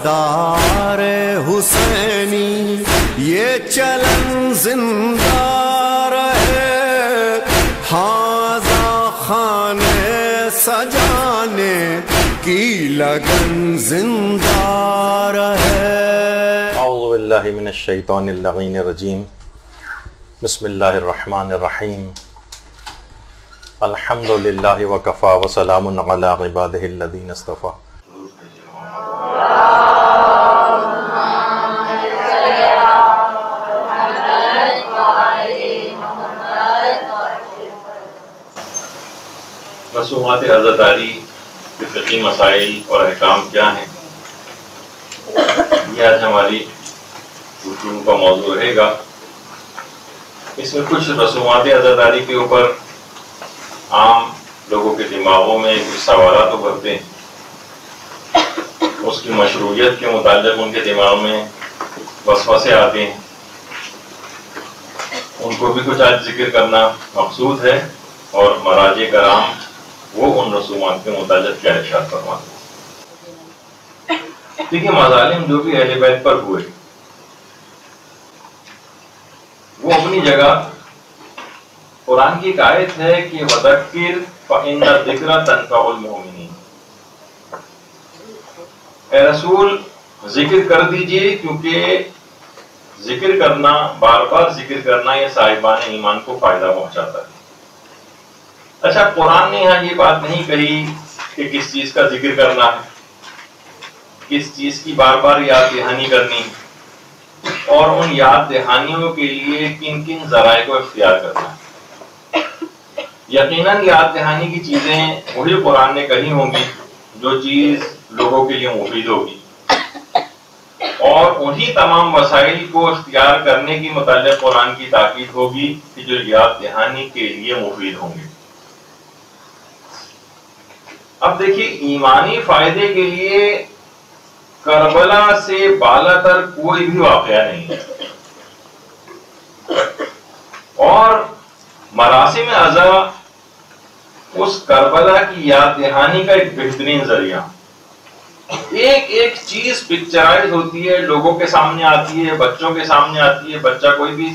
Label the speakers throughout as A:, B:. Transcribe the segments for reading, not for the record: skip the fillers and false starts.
A: سردار حسینی یہ چلن زندہ رہے، ہاذا خانے سجانے کی لگن زندہ رہے۔
B: اعوذ باللہ من الشیطان اللعین الرجیم، بسم اللہ الرحمن الرحیم، الحمد للہ وکفا وسلام علی عبادہ الذین اصطفیٰ۔ رسومات عزاداری کے فقہی مسائل اور احکام کیا ہیں، یہ آج ہماری گفتگو کا موضوع رہے گا۔ اس میں کچھ رسومات عزاداری کے اوپر عام لوگوں کے دماغوں میں کچھ سوالات ابھرتے ہیں، اس کی مشروعیت کے متعلق ان کے دماغ میں وسوسے آتے ہیں، ان کو بھی کچھ آج ذکر کرنا مقصود ہے، اور مراجع کرام وہ ان رسومات کے متعلق کیا ارشاد فرماتے ہیں۔ دیکھیے، مظالم جو بھی اہل بیت پر ہوئے وہ اپنی جگہ، قرآن کی ایک آیت ہے کہ وَذَكِّرْ فَإِنَّ الذِّكْرَ تَنفَعُ الْمُؤْمِنِينَ، اے رسول ذکر کر دیجئے، کیونکہ ذکر کرنا، بار بار ذکر کرنا، یہ صاحبان ایمان کو فائدہ پہنچاتا ہے۔ اچھا، قرآن نے یہاں یہ بات نہیں کہی کہ کس چیز کا ذکر کرنا ہے، کس چیز کی بار بار یاد دہانی کرنی، اور ان یاد دہانیوں کے لیے کن کن ذرائع کو اختیار کرنا ہے۔ یقیناً یاد دہانی کی چیزیں وہی قرآن نے کہی ہوں گی جو چیز لوگوں کے لیے مفید ہوگی، اور انہی تمام وسائل کو اختیار کرنے کی متعلق قرآن کی تاکید ہوگی کہ جو یاد دہانی کے لیے مفید ہوں گے۔ اب دیکھیے، ایمانی فائدے کے لیے کربلا سے بالا تر کوئی بھی واقعہ نہیں ہے، اور مراسم عزا اس کربلا کی یاد دہانی کا ایک بہترین ذریعہ۔ ایک ایک چیز پکچرائز ہوتی ہے، لوگوں کے سامنے آتی ہے، بچوں کے سامنے آتی ہے، بچہ کوئی بھی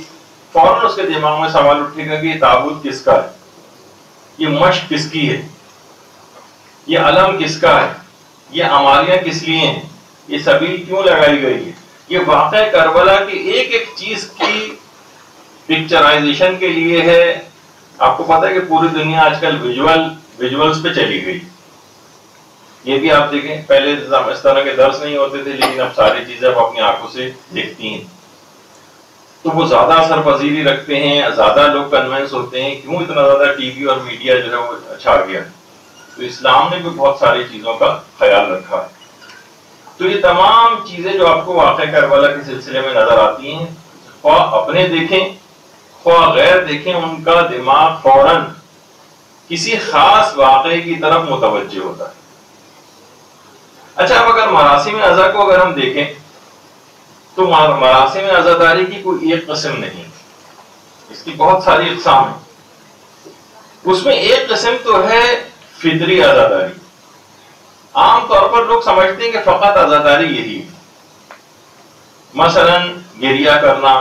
B: فوراً اس کے دماغ میں سوال اٹھے گا کہ یہ تابوت کس کا ہے، یہ مشق کس کی ہے، یہ علم کس کا ہے، یہ عماریاں کس لیے ہیں، یہ سبیل کیوں لگائی گئی ہے۔ یہ واقعہ کربلا کی ایک ایک چیز کی پکچرائزیشن کے لیے ہے۔ آپ کو پتا ہے کہ پوری دنیا آج کل ویژولز پہ چلی گئی۔ یہ بھی آپ دیکھیں، پہلے اس طرح کے درس نہیں ہوتے تھے، لیکن اب ساری چیزیں آپ اپنی آنکھوں سے دیکھتی ہیں، تو وہ زیادہ اثر پذیری رکھتے ہیں، زیادہ لوگ کنونس ہوتے ہیں۔ کیوں اتنا زیادہ ٹی وی اور میڈیا جو ہے وہ چھا گیا؟ تو اسلام نے بھی بہت ساری چیزوں کا خیال رکھا ہے۔ تو یہ تمام چیزیں جو آپ کو واقعہ کربلا کے سلسلے میں نظر آتی ہیں، خواہ اپنے دیکھیں خواہ غیر دیکھیں، ان کا دماغ فوراً کسی خاص واقعے کی طرف متوجہ ہوتا ہے۔ اچھا، اب اگر مراسم عزا کو اگر ہم دیکھیں تو مراسم عزاداری کی کوئی ایک قسم نہیں، اس کی بہت ساری اقسام ہیں۔ اس میں ایک قسم تو ہے فطری عزاداری۔ عام طور پر لوگ سمجھتے ہیں کہ فقط عزاداری یہی ہے، مثلا گریہ کرنا،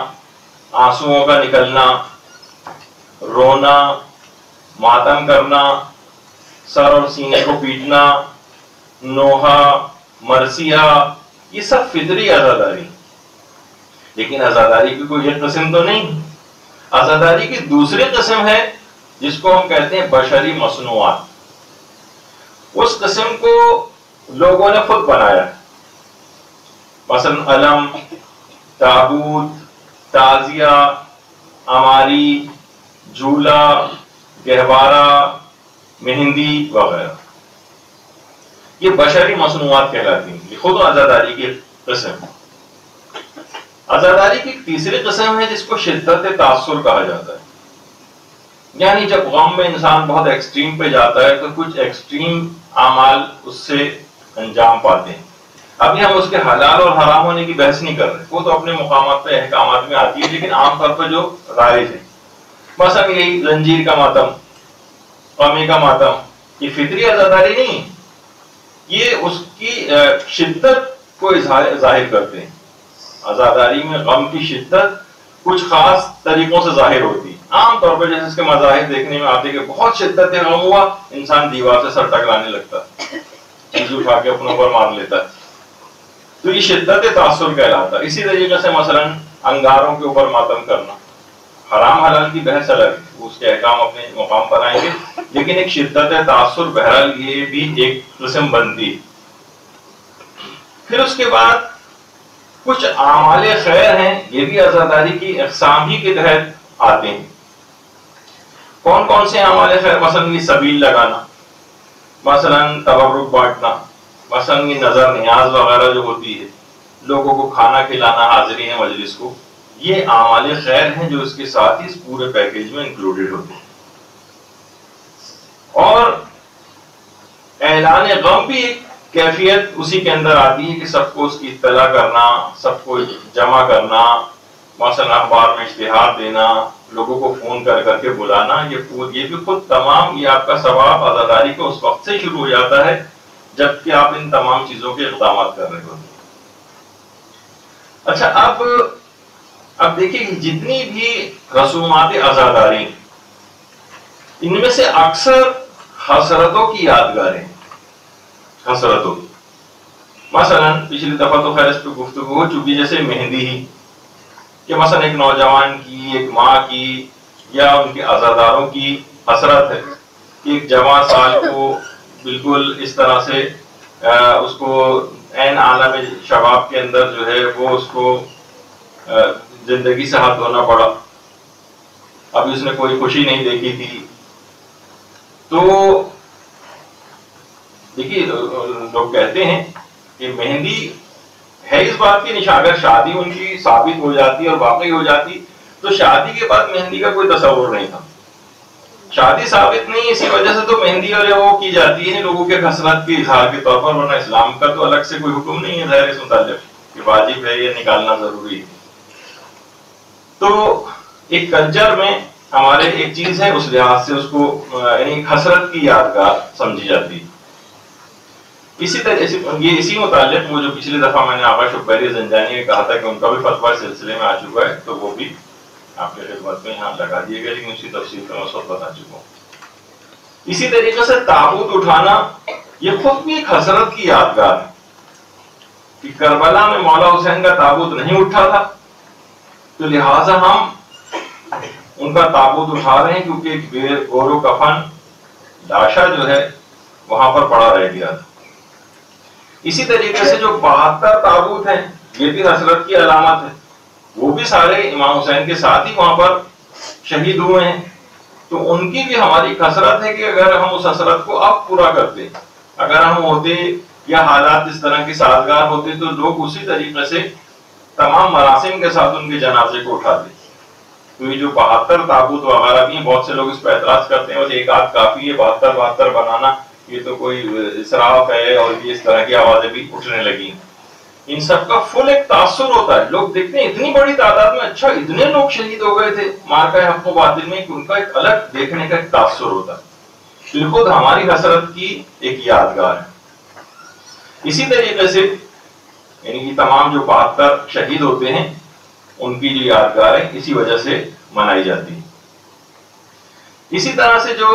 B: آنسوؤں کا نکلنا، رونا، ماتم کرنا، سر اور سینے کو پیٹنا، نوحہ، مرثیہ، یہ سب فطری عزاداری۔ لیکن عزاداری کی کوئی ایک قسم تو نہیں۔ عزاداری کی دوسری قسم ہے جس کو ہم کہتے ہیں بشری مصنوعات۔ اس قسم کو لوگوں نے خود بنایا، مثلا علم، تابوت، تعزیہ، عماری، جھولا، گہوارہ، مہندی وغیرہ، یہ بشری مصنوعات کہلاتی ہیں۔ یہ خود عزاداری کی قسم ہے۔ عزاداری کی تیسری قسم ہے جس کو شدت تاثر کہا جاتا ہے، یعنی جب غم میں انسان بہت ایکسٹریم پہ جاتا ہے تو کچھ ایکسٹریم اعمال اس سے انجام پاتے ہیں۔ ابھی ہم اس کے حلال اور حرام ہونے کی بحث نہیں کر رہے، وہ تو اپنے مقامات پہ احکامات میں آتی ہے، لیکن عام طور پر جو رائج ہے، مثلا یہی زنجیر کا ماتم، قومی کا ماتم، یہ فطری عزاداری نہیں، یہ اس کی شدت کو ظاہر کرتے ہیں. عزاداری میں غم کی شدت کچھ خاص طریقوں سے ظاہر ہوتی ہے. عام طور پر جیسے اس کے مظاہر دیکھنے میں آتے کہ بہت شدت غم ہوا, انسان دیوار سے سر ٹکرانے لگتا ہے, چیز اٹھا کے اپنے اوپر مار لیتا ہے, تو یہ شدت تاثر کہلاتا ہے. اسی طریقے سے مثلا انگاروں کے اوپر ماتم کرنا, حرام حلال کی بحث الگ ہے, اس کے احکام اپنے مقام پر آئیں گے, لیکن ایک شدت تاثر بہرحال یہ بھی ایک قسم بنتی. پھر اس کے بعد کچھ اعمال خیر ہیں, یہ بھی عزاداری کی اقسام ہی کے تحت آتے ہیں. کون کون سے اعمال خیر؟ مثلا یہ سبیل لگانا, مثلا تبرک بانٹنا, مثلا یہ نظر نیاز وغیرہ جو ہوتی ہے, لوگوں کو کھانا کھلانا حاضرین مجلس کو, یہ اعمال خیر ہیں جو اس کے ساتھ ہی اس پورے پیکیج میں انکلوڈڈ ہوتے ہیں. اور اعلان غم بھی ایک کیفیت اسی کے اندر آتی ہے کہ سب کو اس کی اطلاع کرنا, سب کو جمع کرنا, مثلا اخبار میں اشتہار دینا, لوگوں کو فون کر کر کے بلانا, یہ بھی خود تمام یہ آپ کا ثواب عزاداری کو اس وقت سے شروع ہو جاتا ہے جبکہ آپ ان تمام چیزوں کے اقدامات کر رہے ہوتے ہیں. اچھا, اب دیکھیں جتنی بھی رسومات عزاداری ان میں سے اکثر حسرتوں کی یادگاریں, حسرتوں. مثلا پچھلی دفعہ تو خیر اس پہ گفتگو ہو چکی, جیسے مہندی ہی, کہ مثلا ایک نوجوان کی, ایک ماں کی یا ان کے عزاداروں کی حسرت ہے کہ ایک جوان سال کو بالکل اس طرح سے اس کو عین عالم شباب کے اندر جو ہے وہ اس کو زندگی سے ہاتھ دھونا پڑا, ابھی اس نے کوئی خوشی نہیں دیکھی تھی. تو دیکھیے لوگ کہتے ہیں کہ مہندی ہے اس بات کی نشان, اگر شادی ان کی ثابت ہو جاتی اور واقعی ہو جاتی تو شادی کے بعد مہندی کا کوئی تصور نہیں تھا. شادی ثابت نہیں, اسی وجہ سے تو مہندی اور وہ کی جاتی ہے لوگوں کے حسرت کے اظہار کے طور پر, ورنہ اسلام کا تو الگ سے کوئی حکم نہیں ہے ظاہر اس متعلق کہ واجب ہے یہ نکالنا ضروری ہے. تو ایک کلچر میں ہمارے ایک چیز ہے, اس لحاظ سے اس کو یعنی حسرت کی یادگار سمجھی جاتی ہے. اسی طرح یہ اسی متعلق وہ جو پچھلی دفعہ میں نے آقا شبیری زنجانی نے کہا تھا کہ ان کا بھی فتویٰ اس سلسلے میں آ چکا ہے, تو وہ بھی آپ کے خدمت میں یہاں لگا دیے گئے, لیکن اسی تفصیل کا میں اس وقت بتا چکا ہوں. اسی طریقے سے تابوت اٹھانا یہ خود بھی ایک حسرت کی یادگار ہے کہ کربلا میں مولا حسین کا تابوت نہیں اٹھا تھا, تو لہٰذا ہم ان کا تابوت اٹھا رہے ہیں کیونکہ ایک گور و کفن لاشا جو ہے وہاں پر پڑا رہ گیا تھا. اسی طریقے سے جو 72 تابوت ہیں یہ بھی حسرت کی علامت ہے, وہ بھی سارے امام حسین کے ساتھ ہی وہاں پر شہید ہوئے ہیں. تو ان کی بھی ہماری حسرت ہے کہ اگر ہم اس حسرت کو اب پورا کرتے, اگر ہم ہوتے یا حالات اس طرح کی سازگار ہوتے تو لوگ اسی طریقے سے تمام مراسم کے ساتھ ان کے جنازے کو اٹھاتے. تو یہ جو 72 تابوت وغیرہ بھی ہیں, بہت سے لوگ اس پہ اعتراض کرتے ہیں, بس ایک آدھ کافی ہے 72 بنانا, یہ تو کوئی اسراف ہے, اور یہ اس طرح کی آوازیں بھی اٹھنے لگی. ان سب کا فل ایک تاثر ہوتا ہے, لوگ دیکھتے ہیں اتنی بڑی تعداد میں, اچھا اتنے لوگ شہید ہو گئے تھے مارکہ حق و باطل میں, کہ ان کا ایک الگ دیکھنے کا ایک تاثر ہوتا ہے. تو خود ہماری حسرت کی ایک یادگار ہے. اسی طریقے سے یعنی کہ تمام جو 72 شہید ہوتے ہیں ان کی جو یادگار ہے اسی وجہ سے منائی جاتی ہے. اسی طرح سے جو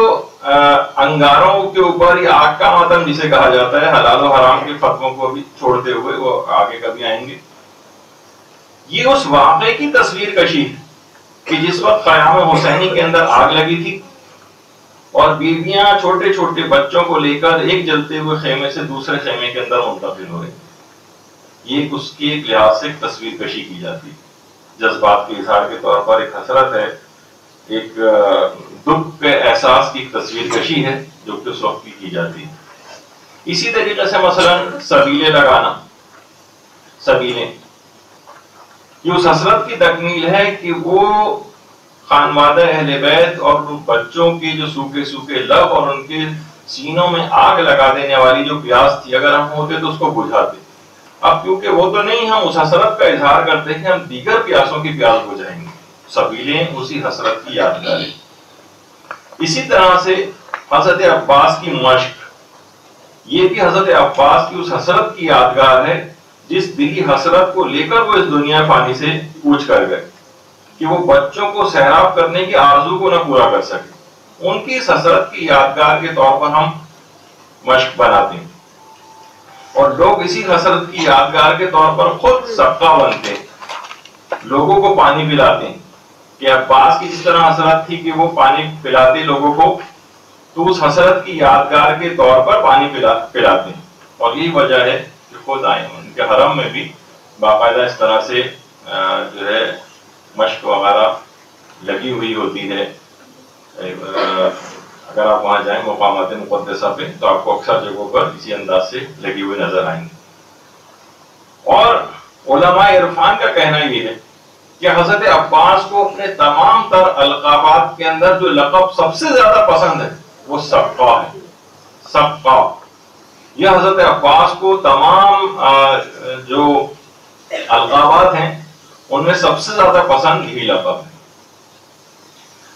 B: انگاروں کے اوپر یا آگ کا ماتم جسے کہا جاتا ہے, حلال و حرام کے فتووں کو بھی چھوڑتے ہوئے, وہ آگے کبھی آئیں گے, یہ اس واقعے کی تصویر کشی ہے کہ جس وقت قیام حسینی کے اندر آگ لگی تھی اور بیویاں چھوٹے چھوٹے بچوں کو لے کر ایک جلتے ہوئے خیمے سے دوسرے خیمے کے اندر منتقل ہو رہے, یہ اس کی ایک لحاظ سے تصویر کشی کی جاتی ہے. جذبات کے اظہار کے طور پر ایک حسرت ہے, ایک دکھ کے احساس کی تصویر کشی ہے جو کہ اس وقت کی جاتی ہے. اسی طریقے سے مثلا سبیلیں لگانا, سبیلیں یہ اس حسرت کی تکمیل ہے کہ وہ خانوادہ اہل بیت اور بچوں کے جو سوکھے سوکھے لب اور ان کے سینوں میں آگ لگا دینے والی جو پیاس تھی, اگر ہم ہوتے تو اس کو بجھاتے. اب کیونکہ وہ تو نہیں, ہم اس حسرت کا اظہار کرتے ہیں کہ ہم دیگر پیاسوں کی پیاس بجھائیں گے. سبیلیں اسی حسرت کی یادگار ہے. اسی طرح سے حضرت عباس کی مشق, یہ بھی حضرت عباس کی اس حسرت کی یادگار ہے جس دلی حسرت کو لے کر وہ اس دنیا فانی سے کوچ کر گئے کہ وہ بچوں کو سیراب کرنے کی آرزو کو نہ پورا کر سکے، ان کی اس حسرت کی یادگار کے طور پر ہم مشق بناتے ہیں، اور لوگ اسی حسرت کی یادگار کے طور پر خود سبقہ بنتے ہیں، لوگوں کو پانی پلاتے ہیں، کہ عباس کی جس طرح حسرت تھی کہ وہ پانی پلاتے لوگوں کو، تو اس حسرت کی یادگار کے طور پر پانی پلاتے ہیں، اور یہی وجہ ہے کہ خود آئے ان کے حرم میں بھی باقاعدہ اس طرح سے جو ہے مشق وغیرہ لگی ہوئی ہوتی ہے۔ اگر آپ وہاں جائیں مقامات مقدسہ پہ تو آپ کو اکثر جگہوں پر اسی انداز سے لگی ہوئی نظر آئیں گے۔ اور علماء عرفان کا کہنا یہ ہے کہ حضرت عباس کو اپنے تمام تر القابات کے اندر جو لقب سب سے زیادہ پسند ہے وہ سبقہ ہے، سبقہ۔ یہ حضرت عباس کو تمام جو القابات ہیں ان میں سب سے زیادہ پسند یہی لقب ہے۔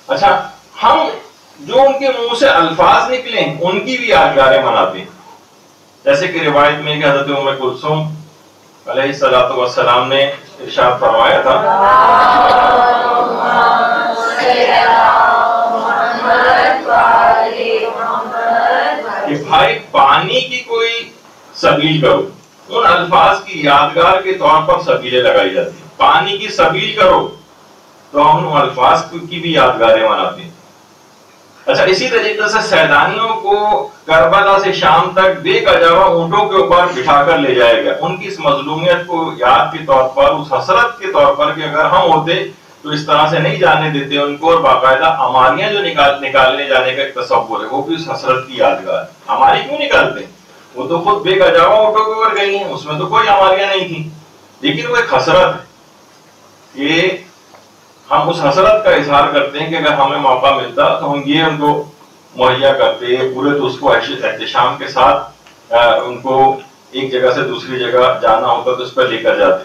B: اچھا، ہم جو ان کے منہ سے الفاظ نکلے ہیں ان کی بھی یادگاریں مناتے ہیں، جیسے کہ روایت میں کہ حضرت ام کلثوم علیہ الصلوۃ والسلام نے ارشاد فرمایا تھا کہ بھائی پانی کی کوئی سبیل کرو، ان الفاظ کی یادگار کے طور پر سبیلیں لگائی جاتی ہیں، پانی کی سبیل کرو تو ہم ان الفاظ کی بھی یادگاریں مناتے ہیں۔ اچھا، اسی طریقے سے سیدانیوں کو کربلا سے شام تک بے گجاوا اونٹوں کے اوپر بٹھا کر لے جائے گا، ان کی اس مظلومیت کو یاد کے طور پر، اس حسرت کے طور پر کہ اگر ہم ہوتے تو اس طرح سے نہیں جانے دیتے ان کو، اور باقاعدہ ہماریاں جو نکالنے جانے کا ایک تصور ہے وہ بھی اس حسرت کی یادگار ہے۔ ہماری کیوں نکالتے؟ وہ تو خود بے گجاوا اونٹوں کے اوپر گئی ہیں، اس میں تو کوئی ہماریاں نہیں تھی، لیکن وہ ایک حسرت ہے کہ ہم اس حسرت کا اظہار کرتے ہیں کہ اگر ہمیں موقع ملتا تو ہم یہ ان کو مہیا کرتے، پورے تو اس کو احتشام کے ساتھ ان کو ایک جگہ سے دوسری جگہ جانا ہوتا تو اس پر لے کر جاتے۔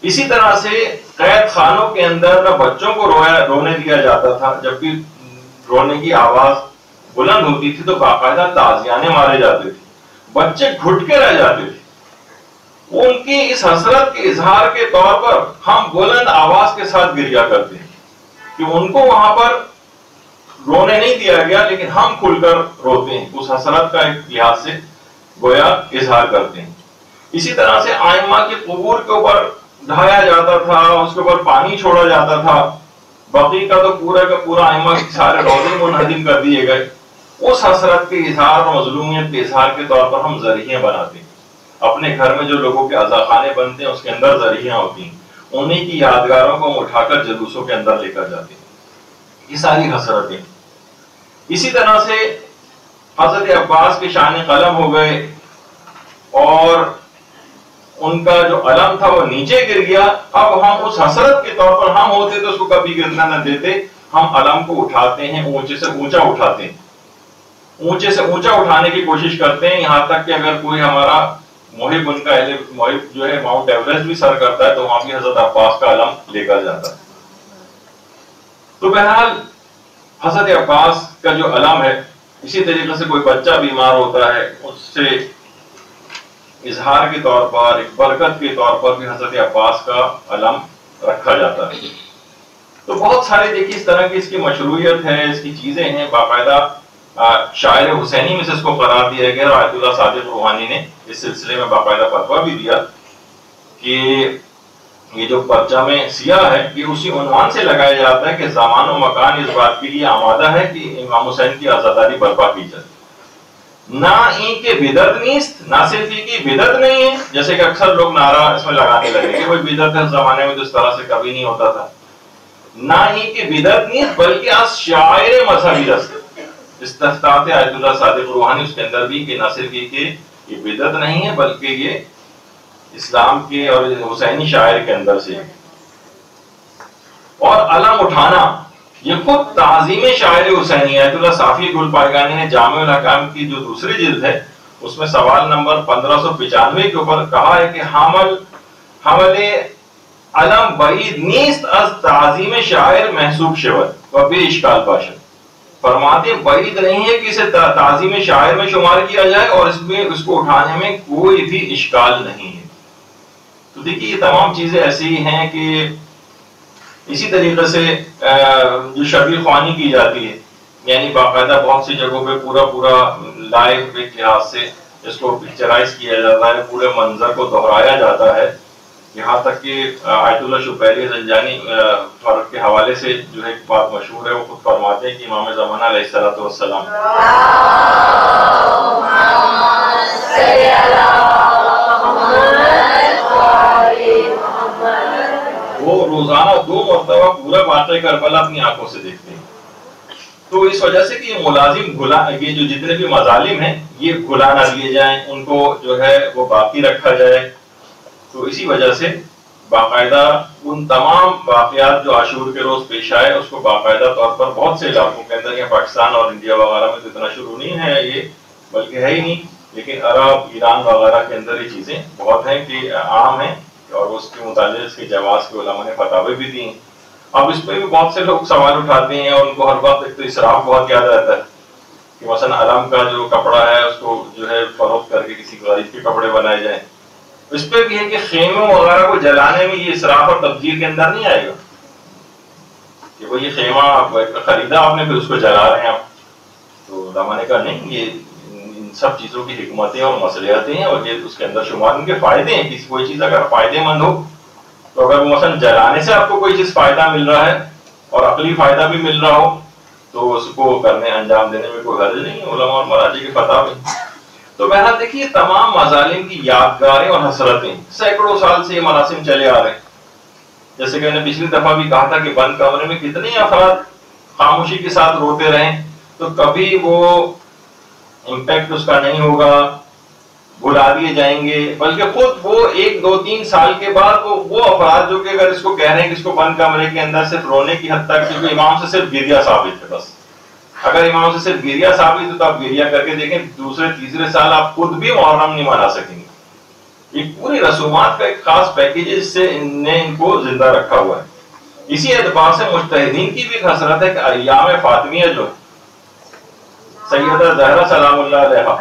B: اسی طرح سے قید خانوں کے اندر نہ بچوں کو رونے دیا جاتا تھا، جب بھی رونے کی آواز بلند ہوتی تھی تو باقاعدہ تازیانے مارے جاتے تھے، بچے گھٹ کے رہ جاتے تھے۔ ان کی اس حسرت کے اظہار کے طور پر ہم بلند آواز کے ساتھ گریا کرتے ہیں کہ ان کو وہاں پر رونے نہیں دیا گیا، لیکن ہم کھل کر روتے ہیں، اس حسرت کا ایک لحاظ سے گویا اظہار کرتے ہیں۔ اسی طرح سے ائمہ کے قبور کے اوپر ڈھایا جاتا تھا، اس کے اوپر پانی چھوڑا جاتا تھا، بقی کا تو پورا کا پورا ائمہ کے سارے روضے منہدم کر دیے گئے۔ اس حسرت کے اظہار اور مظلومیت کے اظہار کے طور پر ہم ذریعے بناتے ہیں، اپنے گھر میں جو لوگوں کے عزاخانے بنتے ہیں اس کے اندر ذریعہ ہوتی ہیں، انہی کی یادگاروں کو ہم اٹھا کر جلوسوں کے اندر لے کر جاتے ہیں۔ یہ ساری حسرتیں۔ اسی طرح سے حضرت عباس کے شان قلم ہو گئے، اور ان کا جو علم تھا وہ نیچے گر گیا۔ اب ہم اس حسرت کے طور پر ہم ہوتے تو اس کو کبھی گرنا نہ دیتے، ہم علم کو اٹھاتے ہیں، اونچے سے اونچا اٹھاتے ہیں، اونچے سے اونچا اٹھانے کی کوشش کرتے ہیں، یہاں تک کہ اگر کوئی ہمارا محب، ان کا محب جو ہے ماؤنٹ ایوریسٹ بھی سر کرتا ہے تو وہاں بھی حضرت عباس کا علم لے کر جاتا ہے۔ تو بہرحال حضرت عباس کا جو علم ہے، اسی طریقے سے کوئی بچہ بیمار ہوتا ہے اس سے اظہار کے طور پر، ایک برکت کے طور پر بھی حضرت عباس کا علم رکھا جاتا ہے۔ تو بہت سارے دیکھیے اس طرح کی اس کی مشروعیت ہے، اس کی چیزیں ہیں، باقاعدہ شاعر حسینی میں سے اس کو قرار دیا گیا، اور آیت اللہ صادق روحانی نے اس سلسلے میں باقاعدہ فتویٰ بھی دیا کہ یہ جو پرچم سیاہ ہے یہ اسی عنوان سے لگایا جاتا ہے کہ زمان و مکان اس بات کے لیے آمادہ ہے کہ امام حسین کی آزاداری برپا کی جائے، نہ ای کے بدعت نیست، نہ صرف ای کی بدعت نہیں ہے، جیسے کہ اکثر لوگ نعرہ اس میں لگانے لگے کہ کوئی بدعت ہے، اس زمانے میں تو اس طرح سے کبھی نہیں ہوتا تھا، نہ ای کی بدعت نیست بلکہ از شاعر مذہبی است، استفتاحات آیت اللہ صادق روحانی اس کے اندر بھی کہ نہ صرف یہ بدعت نہیں ہے بلکہ یہ اسلام کے اور حسینی شاعر کے اندر سے۔ اور علم اٹھانا یہ خود تعظیم شاعر حسینی ہے۔ آیت اللہ صافی گل پائیگانی نے جامع الاحکام کی جو دوسری جلد ہے اس میں سوال نمبر 1595 کے اوپر کہا ہے کہ حمل علم بعید نیست از تعظیم شاعر محسوب شود و بے اشکال باشد، فرماتے بعید نہیں ہے کہ اسے تعظیم شاعر میں شمار کیا جائے اور اس کو اٹھانے میں کوئی بھی اشکال نہیں ہے۔ تو دیکھیے یہ تمام چیزیں ایسی ہیں کہ اسی طریقے سے جو شبیہ خوانی کی جاتی ہے، یعنی باقاعدہ بہت سی جگہوں پہ پورا لائیو ایک لحاظ سے اس کو پکچرائز کیا جاتا ہے، پورے منظر کو دہرایا جاتا ہے، یہاں تک کہ آیت اللہ شبیلی زنجانی فرق کے حوالے سے جو ہے ایک بات مشہور ہے، وہ خود فرماتے ہیں کہ امام زمانہ علیہ الصلوۃ والسلام وہ روزانہ 2 مرتبہ پورا واقعہ کربلا اپنی آنکھوں سے دیکھتے ہیں۔ تو اس وجہ سے کہ یہ ملازم یہ جو جتنے بھی مظالم ہیں یہ بھلا نہ دیے جائیں، ان کو جو ہے وہ باقی رکھا جائے۔ تو اسی وجہ سے باقاعدہ ان تمام واقعات جو عاشور کے روز پیش آئے اس کو باقاعدہ طور پر بہت سے علاقوں کے اندر، یا پاکستان اور انڈیا وغیرہ میں تو اتنا شروع نہیں ہے یہ، بلکہ ہے ہی نہیں، لیکن عرب، ایران وغیرہ کے اندر یہ چیزیں بہت ہیں کہ عام ہیں، اور اس کے متعلق اس کے جواز کے علماء نے فتاوی بھی دی ہیں۔ اب اس پہ بھی بہت سے لوگ سوال اٹھاتے ہیں اور ان کو ہر وقت ایک تو اسراف بہت یاد رہتا ہے کہ مثلا علم کا جو کپڑا ہے اس کو جو ہے فروخت کر کے کسی غریب کے کپڑے بنائے جائیں۔ اس پہ بھی ہے کہ خیموں وغیرہ کو جلانے میں یہ اسراف اور تبذیر کے اندر نہیں آئے گا کہ وہ یہ خیمہ خریدا آپ نے پھر اس کو جلا رہے ہیں آپ۔ تو علماء نے کہا نہیں، یہ ان سب چیزوں کی حکمتیں اور مصلحتیں ہیں، اور یہ اس کے اندر شمار ان کے فائدے ہیں۔ کسی کوئی چیز اگر فائدے مند ہو تو اگر وہ مثلا جلانے سے آپ کو کوئی چیز فائدہ مل رہا ہے اور عقلی فائدہ بھی مل رہا ہو تو اس کو کرنے انجام دینے میں کوئی حرج نہیں، علماء اور مراجع کے فتاوی۔ تو بہرحال دیکھیے تمام مظالم کی یادگاریں اور حسرتیں سینکڑوں سال سے یہ مراسم چلے آ رہے ہیں۔ جیسے کہ میں نے پچھلی دفعہ بھی کہا تھا کہ بند کمرے میں کتنے افراد خاموشی کے ساتھ روتے رہیں تو کبھی وہ امپیکٹ اس کا نہیں ہوگا، بھلا دیے جائیں گے، بلکہ خود وہ 1 2 3 سال کے بعد وہ افراد جو کہ اگر اس کو کہہ رہے ہیں کہ اس کو بند کمرے کے اندر صرف رونے کی حد تک، کیونکہ امام سے صرف گریہ ثابت ہے، بس اگر امام سے صرف گریہ ثابت ہے تو آپ گریہ کر کے دیکھیں، دوسرے تیسرے سال آپ خود بھی محرم نہیں منا سکیں گے۔ یہ پوری رسومات کا ایک خاص پیکیج ہے جس سے ان کو زندہ رکھا ہوا ہے۔ اسی اعتبار سے مجتہدین کی بھی ایک حسرت ہے کہ ایام فاطمیہ جو سیدہ زہرا سلام اللہ علیہا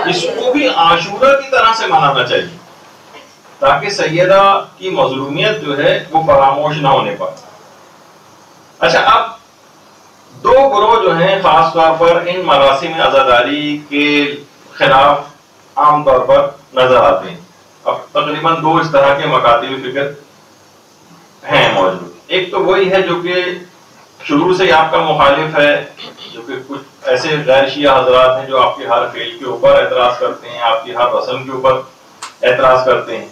B: اس کو بھی عاشورہ کی طرح سے منانا چاہیے تاکہ سیدہ کی مظلومیت جو ہے وہ فراموش نہ ہونے پائے۔ اچھا، اب 2 گروہ جو ہیں خاص طور پر ان مراسم عزاداری کے خلاف عام طور پر نظر آتے ہیں۔ اب تقریباً 2 اس طرح کے مکاتب فکر ہیں موجود۔ ایک تو وہی ہے جو کہ شروع سے آپ کا مخالف ہے، جو کہ کچھ ایسے غیر شیعہ حضرات ہیں جو آپ کے ہر فعل کے اوپر اعتراض کرتے ہیں، آپ کی ہر رسم کے اوپر اعتراض کرتے ہیں،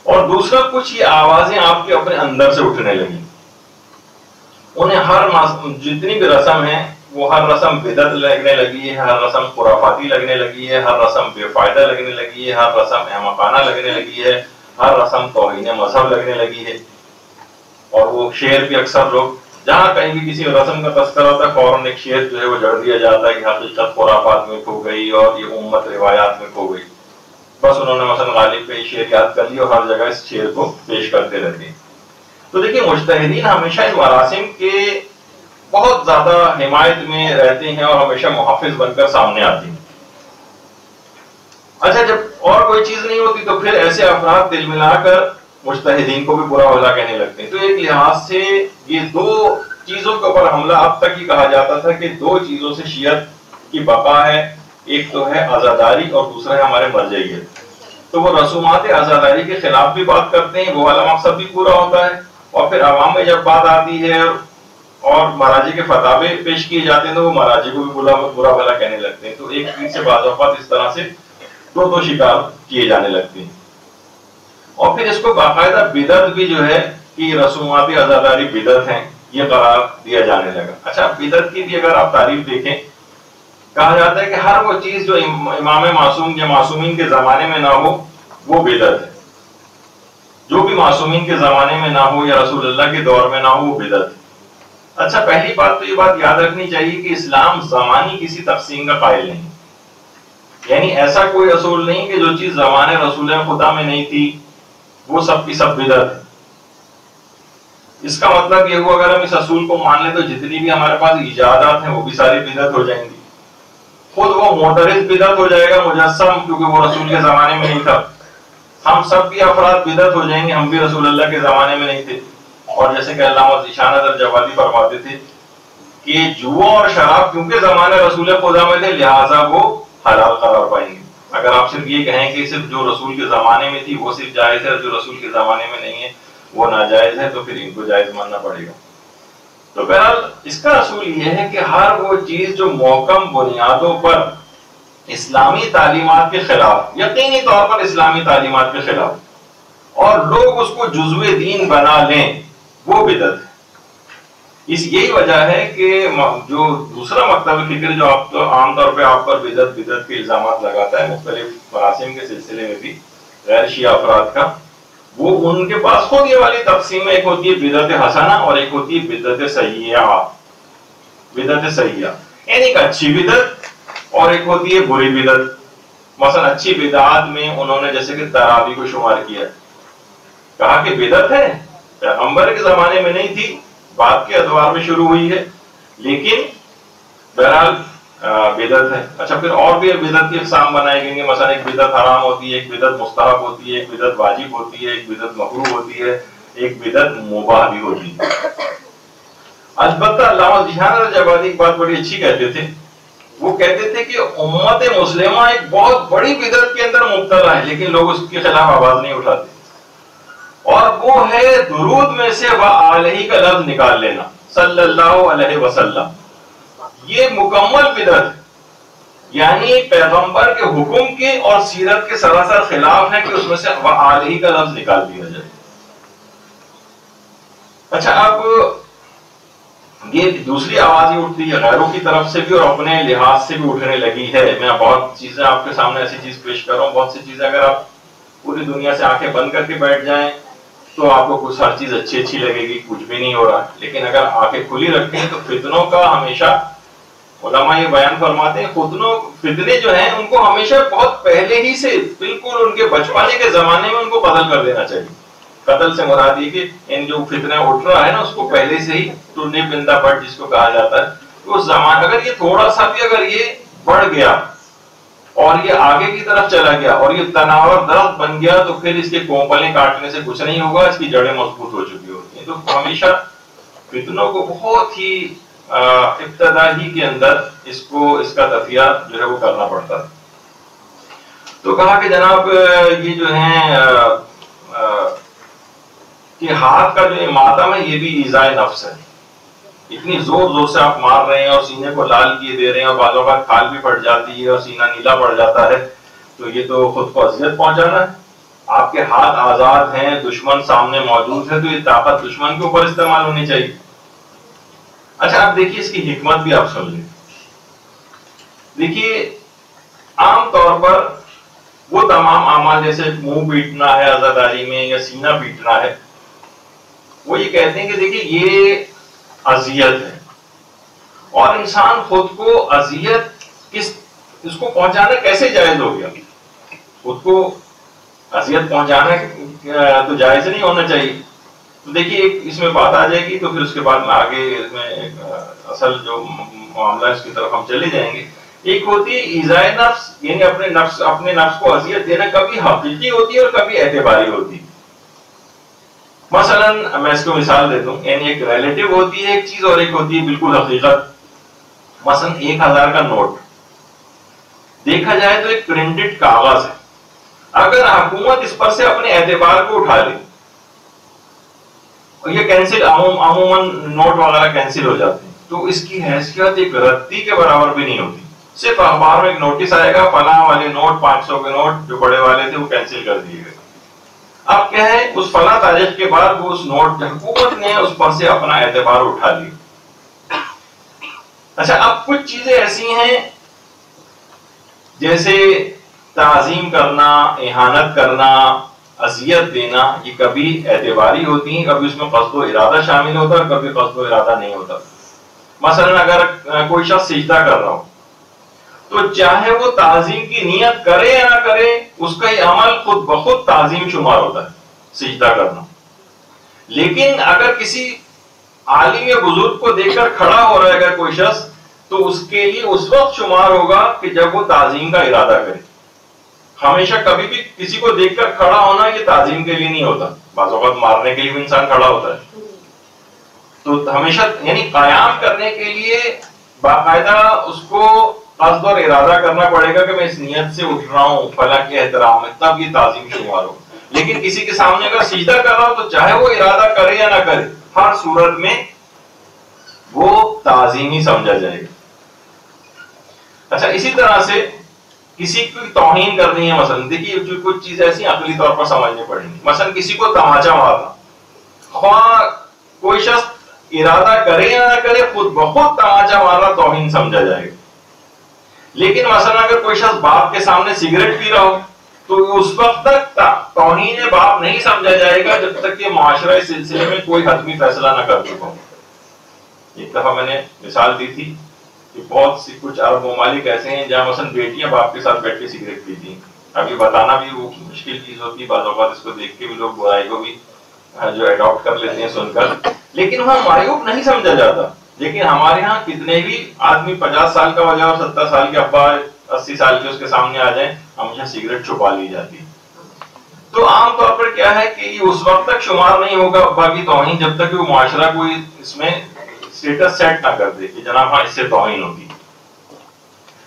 B: اور دوسرا کچھ یہ آوازیں آپ کے اپنے اندر سے اٹھنے لگی، انہیں ہر جتنی بھی رسم ہے وہ ہر رسم بدعت لگنے لگی ہے، ہر رسم خرافاتی لگنے لگی ہے، ہر رسم بے فائدہ لگنے لگی ہے، ہر رسم احمقانہ لگنے لگی ہے، ہر رسم توہین مذہب لگنے لگی ہے۔ اور وہ شعر بھی اکثر لوگ جہاں کہیں بھی کسی رسم کا تذکرہ ہوتا ہے فوراً ایک شعر جو ہے وہ جڑ دیا جاتا ہے کہ حقیقت خرافات میں کھو گئی اور یہ امت روایات میں کھو گئی۔ بس انہوں نے مثلا غالب کا یہ شعر یاد کر لیا اور ہر جگہ اس شعر کو پیش کرتے رہتے ہیں۔ تو دیکھیں مجتہدین ہمیشہ ان مراسم کے بہت زیادہ حمایت میں رہتے ہیں اور ہمیشہ محافظ بن کر سامنے آتے ہیں۔ اچھا، جب اور کوئی چیز نہیں ہوتی تو پھر ایسے افراد دل ملا کر مجتہدین کو بھی برا بھلا کہنے لگتے ہیں۔ تو ایک لحاظ سے یہ 2 چیزوں کے اوپر حملہ اب تک ہی کہا جاتا تھا کہ 2 چیزوں سے شیعت کی بقا ہے، ایک تو ہے عزاداری اور دوسرا ہے ہمارے مرجعیت۔ تو وہ رسومات عزاداری کے خلاف بھی بات کرتے ہیں، وہ والا مقصد بھی پورا ہوتا ہے، اور پھر عوام میں جب بات آتی ہے اور مراجع کے فتاوے پیش کیے جاتے ہیں تو وہ مراجع کو بھی برا بھلا کہنے لگتے ہیں۔ تو ایک چیز سے بعض اوقات اس طرح سے 2 شکار کیے جانے لگتے ہیں، اور پھر اس کو باقاعدہ بدعت بھی جو ہے کہ رسومات عزاداری بدعت ہیں یہ قرار دیا جانے لگا۔ اچھا، بدعت کی بھی اگر آپ تعریف دیکھیں، کہا جاتا ہے کہ ہر وہ چیز جو امام معصوم یا معصومین کے زمانے میں نہ ہو وہ بدعت ہے، جو بھی معصومین کے زمانے میں نہ ہو یا رسول اللہ کے دور میں نہ ہو وہ بدعت ہے۔ اچھا، پہلی بات تو یہ بات یاد رکھنی چاہیے کہ اسلام زمانی کسی تقسیم کا قائل نہیں، یعنی ایسا کوئی اصول نہیں کہ جو چیز زمانے رسول خدا میں نہیں تھی وہ سب کی سب بدعت ہے. اس کا مطلب یہ ہوا اگر ہم اس اصول کو مان لیں تو جتنی بھی ہمارے پاس ایجادات ہیں وہ بھی ساری بدعت ہو جائیں گی. خود وہ معترض بدعت ہو جائے گا مجسم کیونکہ وہ رسول کے زمانے میں نہیں تھا. ہم سب بھی افراد بدعت ہو جائیں گے, ہم بھی رسول اللہ کے زمانے میں نہیں تھے. اور جیسے کہ علامہ ذیشان الجوادی فرماتے تھے کہ جوا اور شراب کیونکہ زمانے رسول خدا میں تھے لہٰذا وہ حلال قرار پائیں گے. اگر آپ صرف یہ کہیں کہ صرف جو رسول کے زمانے میں تھی وہ صرف جائز ہے, جو رسول کے زمانے میں نہیں ہے وہ ناجائز ہے, تو پھر ان کو جائز ماننا پڑے گا. تو بہرحال اس کا اصول یہ ہے کہ ہر وہ چیز جو محکم بنیادوں پر اسلامی تعلیمات کے خلاف, یقینی طور پر اسلامی تعلیمات کے خلاف, اور لوگ اس کو جزو دین بنا لیں وہ بدعت ہے. اس یہی وجہ ہے کہ جو دوسرا مکتب فکر جو آپ تو عام طور پہ آپ پر بدعت کے الزامات لگاتا ہے مختلف مراسم کے سلسلے میں بھی غیر شیعہ افراد کا, وہ ان کے پاس خود یہ والی تقسیم ہے, ایک ہوتی ہے بدعت حسنہ اور ایک ہوتی ہے بدعت سیئہ. بدعت سیئہ یعنی ایک اچھی بدعت اور ایک ہوتی ہے بری بدعت. مثلا اچھی بدعات میں انہوں نے جیسے کہ تراویح کو شمار کیا, کہا کہ بدعت ہے, پیغمبر کے زمانے میں نہیں تھی, بعد کے ادوار میں شروع ہوئی ہے, لیکن بہرحال بدعت ہے. اچھا پھر اور بھی بدعت کی اقسام بنائے گئے, مثلا ایک بدعت حرام ہوتی ہے, ایک بدعت مستحب ہوتی ہے, ایک بدعت واجب ہوتی ہے, ایک بدعت مکروہ ہوتی ہے, ایک بدعت مباح بھی ہوتی ہے. البتہ علامہ ذیشان الجوادی ایک بات بڑی اچھی کہتے تھے, وہ کہتے تھے کہ امت مسلمہ ایک بہت بڑی بدعت کے اندر مبتلا ہے لیکن لوگ اس کے خلاف آواز نہیں اٹھاتے, اور وہ ہے درود میں سے وآلہ کا لفظ نکال لینا, صلی اللہ علیہ وسلم. یہ مکمل بدعت ہے, یعنی پیغمبر کے حکم کے اور سیرت کے سراسر خلاف ہے کہ اس میں سے وآلہ کا لفظ نکال دیا جائے. اچھا اب یہ دوسری آواز ہی اٹھتی ہے غیروں کی طرف سے بھی اور اپنے لحاظ سے بھی اٹھنے لگی ہے. میں بہت چیزیں آپ کے سامنے ایسی چیز پیش کر رہا ہوں, بہت سی چیزیں اگر آپ پوری دنیا سے آنکھیں بند کر کے بیٹھ جائیں تو آپ کو کچھ ہر چیز اچھی لگے گی, کچھ بھی نہیں ہو رہا. لیکن اگر آنکھیں کھلی رکھیں تو فتنوں کا ہمیشہ علماء یہ بیان فرماتے ہیں, فتنے جو ہیں ان کو ہمیشہ بہت پہلے ہی سے بالکل ان کے بچپنے کے زمانے میں ان کو قتل کر دینا چاہیے. قتل سے مراد یہ کہ ان جو فتنہ اٹھ رہا ہے نا اس کو پہلے سے ہی ٹرنے پندہ پٹ جس کو کہا جاتا ہے, تو اس زمان اگر یہ تھوڑا سا بھی اگر یہ بڑھ گیا اور یہ آگے کی طرف چلا گیا اور یہ تناور درخت بن گیا تو پھر اس کے کومپلیں کاٹنے سے کچھ نہیں ہوگا, اس کی جڑیں مضبوط ہو چکی ہوتی ہیں. تو ہمیشہ فتنوں کو بہت ہی ابتدائی کے اندر اس کا دفیہ جو ہے وہ کرنا پڑتا ہے. تو کہا کہ جناب یہ جو ہے کہ ہاتھ کا جو ماتم ہے یہ بھی ایذائے نفس ہے. اتنی زور سے آپ مار رہے ہیں اور سینے کو لال کیے دے رہے ہیں اور بعضوں کا کھال بھی پڑ جاتی ہے اور سینہ نیلا پڑ جاتا ہے, تو یہ تو خود کو اذیت پہنچانا ہے. آپ کے ہاتھ آزاد ہیں, دشمن سامنے موجود ہے, تو یہ طاقت دشمن کے اوپر استعمال ہونی چاہیے. اچھا آپ دیکھیے اس کی حکمت بھی آپ سمجھیں. دیکھیے عام طور پر وہ تمام اعمال جیسے منہ پیٹنا ہے عزاداری میں یا سینہ پیٹنا ہے, وہ یہ کہتے ہیں کہ دیکھیے یہ اذیت ہے, اور انسان خود کو اذیت اس کو پہنچانا کیسے جائز ہو گیا؟ خود کو اذیت پہنچانا تو جائز نہیں ہونا چاہیے. تو دیکھیے اس میں بات آ جائے گی تو پھر اس کے بعد میں آگے اس میں اصل جو معاملہ اس کی طرف ہم چلے جائیں گے. ایک ہوتی ہے ایذائے نفس, یعنی اپنے نفس کو اذیت دینا, کبھی حقیقی ہوتی ہے اور کبھی اعتباری ہوتی ہے. مثلا میں اس کو مثال دیتا ہوں, یعنی ایک ریلیٹو ہوتی ہے ایک چیز اور ایک ہوتی ہے بالکل حقیقت. مثلا 1000 کا نوٹ دیکھا جائے تو ایک پرنٹڈ کاغذ ہے, اگر حکومت اس پر سے اپنے اعتبار کو اٹھا لے اور یہ کینسل عموماً نوٹ وغیرہ کینسل ہو جاتے ہیں, تو اس کی حیثیت ایک رتی کے برابر بھی نہیں ہوتی. صرف اخبار میں ایک نوٹس آئے گا فلاں والے نوٹ 500 کے نوٹ جو بڑے والے تھے وہ کینسل کر دیے گئے. اب کیا ہے, اس فلاں تاریخ کے بعد وہ اس نوٹ حکومت نے اس پر سے اپنا اعتبار اٹھا لیا. اچھا اب کچھ چیزیں ایسی ہیں جیسے تعظیم کرنا, اہانت کرنا, اذیت دینا, یہ کبھی اعتباری ہوتی ہیں, کبھی اس میں قصد و ارادہ شامل ہوتا ہے اور کبھی قصد و ارادہ نہیں ہوتا. مثلا اگر کوئی شخص سجدہ کر رہا ہو تو چاہے وہ تعظیم کی نیت کرے یا نہ کرے، اس کا یہ عمل خود بخود تعظیم شمار ہوتا ہے، سجدہ کرنا. لیکن اگر کسی عالم یا بزرگ کو دیکھ کر کھڑا ہو رہا ہے اگر کوئی شخص، تو اس کے لیے اس وقت شمار ہوگا کہ جب وہ تعظیم کا ارادہ کرے. ہمیشہ کبھی بھی کسی کو دیکھ کر کھڑا ہونا یہ تعظیم کے لیے نہیں ہوتا. بعض اوقات مارنے کے لیے بھی انسان کھڑا ہوتا ہے. تو ہمیشہ یعنی قیام کرنے کے لیے باقاعدہ اس کو قصد اور ارادہ کرنا پڑے گا کہ میں اس نیت سے اٹھ رہا ہوں فلاں کے احترام میں، تب یہ تعظیم شمار ہو. لیکن کسی کے سامنے اگر سجدہ کر رہا ہو تو چاہے وہ ارادہ کرے یا نہ کرے، ہر صورت میں وہ تعظیم ہی سمجھا جائے گا. اچھا، اسی طرح سے کسی کی توہین کرنی ہے، مثلا دیکھیے کچھ چیز ایسی عقلی طور پر سمجھنی پڑیں گی. مثلا کسی کو تماچا مارنا، خواہ کوئی شخص ارادہ کرے یا نہ کرے، خود بخود تماچا مارنا توہین سمجھا جائے گا. لیکن مثلا اگر کوئی شخص باپ کے سامنے سگریٹ پی رہا ہو تو اس وقت تک توہین باپ نہیں سمجھا جائے گا جب تک کہ معاشرہ اس سلسلے میں کوئی حتمی فیصلہ نہ کر چکا ہو. ایک دفعہ میں نے مثال دی تھی کہ بہت سی کچھ عرب ممالک ایسے ہیں جہاں مثلا بیٹیاں باپ کے ساتھ بیٹھ کے سگریٹ پیتی ہیں. اب یہ بتانا بھی وہ مشکل چیز ہوتی ہے، بعض اوقات اس کو دیکھ کے بھی لوگ برائی کو بھی جو اڈاپٹ کر لیتے ہیں سن کر، لیکن وہاں معیوب نہیں سمجھا جاتا. لیکن ہمارے ہاں کتنے بھی آدمی 50 سال کا ہو جائے اور 70 سال کے ابا 80 سال کے اس کے سامنے آ جائیں، ہمیشہ سگریٹ چھپا لی جاتی ہے. تو عام طور پر کیا ہے کہ یہ اس وقت تک شمار نہیں ہوگا ابا کی توہین جب تک کہ وہ معاشرہ کوئی اس میں اسٹیٹس سیٹ نہ کر دے کہ جناب ہاں اس سے توہین ہوگی.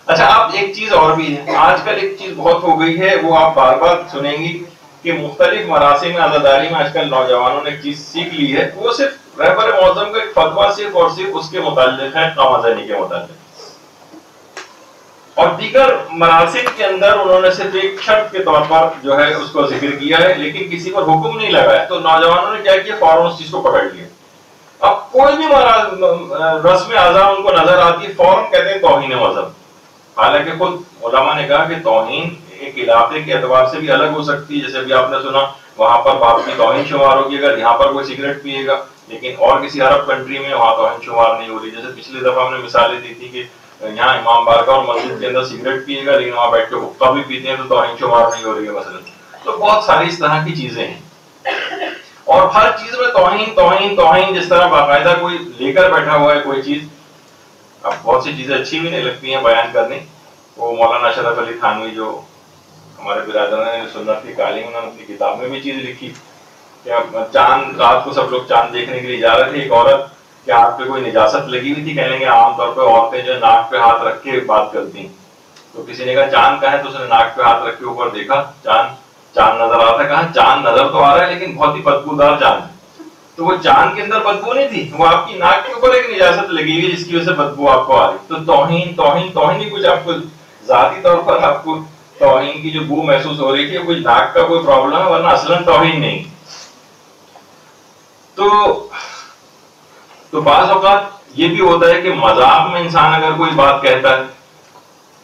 B: اچھا، اب ایک چیز اور بھی ہے، آج کل ایک چیز بہت ہو گئی ہے، وہ آپ بار بار سنیں گی کہ مختلف مراسم عزاداری میں آج کل نوجوانوں نے ایک چیز سیکھ لی ہے، وہ صرف رہبر معظم کا ایک فتویٰ صرف اور صرف اس کے متعلق ہے، قمازنی کے متعلق. اور دیگر مراسم کے اندر انہوں نے صرف ایک شرط کے طور پر جو ہے اس کو ذکر کیا ہے، لیکن کسی پر حکم نہیں لگایا. تو نوجوانوں نے کیا کیا، فوراً اس چیز کو پکڑ لیا. اب کوئی بھی رسم اعضاء ان کو نظر آتی ہے، فوراً کہتے ہیں توہین مذہب. حالانکہ خود علماء نے کہا کہ توہین ایک علاقے کے اعتبار سے بھی الگ ہو سکتی ہے. جیسے ابھی آپ نے سنا وہاں پر باپ کی توہین شمار ہوگی اگر یہاں پر کوئی سگریٹ پیے گا، لیکن اور کسی عرب کنٹری میں وہاں توہین شمار نہیں ہو رہی. جیسے پچھلی دفعہ ہم نے مثالیں دی تھی کہ یہاں امام بارگاہ اور مسجد کے اندر سگریٹ پیے گا لیکن وہاں بیٹھ کے حقہ بھی پیتے ہیں تو توہین شمار نہیں ہو رہی ہے مثلا. تو بہت ساری اس طرح کی چیزیں ہیں، اور ہر چیز میں توہین توہین توہین، جس طرح باقاعدہ کوئی لے کر بیٹھا ہوا ہے کوئی چیز. اب بہت سی چیزیں اچھی بھی نہیں لگتی ہیں بیان کرنی. وہ مولانا اشرف علی تھانوی جو ہمارے برادران سنت کی تعلیم، انہوں نے اپنی کتاب میں بھی چیز لکھی کہ چاند، رات کو سب لوگ چاند دیکھنے کے لیے جا رہے تھے، ایک عورت کے ہاتھ پہ کوئی نجاست لگی ہوئی تھی. کہنے لگے عام طور پہ عورتیں جو ناک پہ ہاتھ رکھ کے بات کرتی ہیں. تو کسی نے کہا چاند کہاں ہے، تو اس نے ناک پہ ہاتھ رکھ کے اوپر دیکھا، چاند نظر آ رہا تھا. کہا چاند نظر تو آ رہا ہے لیکن بہت ہی بدبودار چاند ہے. تو وہ چاند کے اندر بدبو نہیں تھی، وہ آپ کی ناک کے اوپر ایک نجاست لگی ہوئی جس کی وجہ سے بدبو آپ کو آ رہی. تو توہین توہین توہین ہی کچھ آپ کو ذاتی طور پر آپ کو توہین کی جو بو محسوس ہو رہی تھی کچھ ناک کا کوئی پرابلم ہے، ورنہ اصلاً توہین نہیں. تو بعض اوقات یہ بھی ہوتا ہے کہ مذاق میں انسان اگر کوئی بات کہتا ہے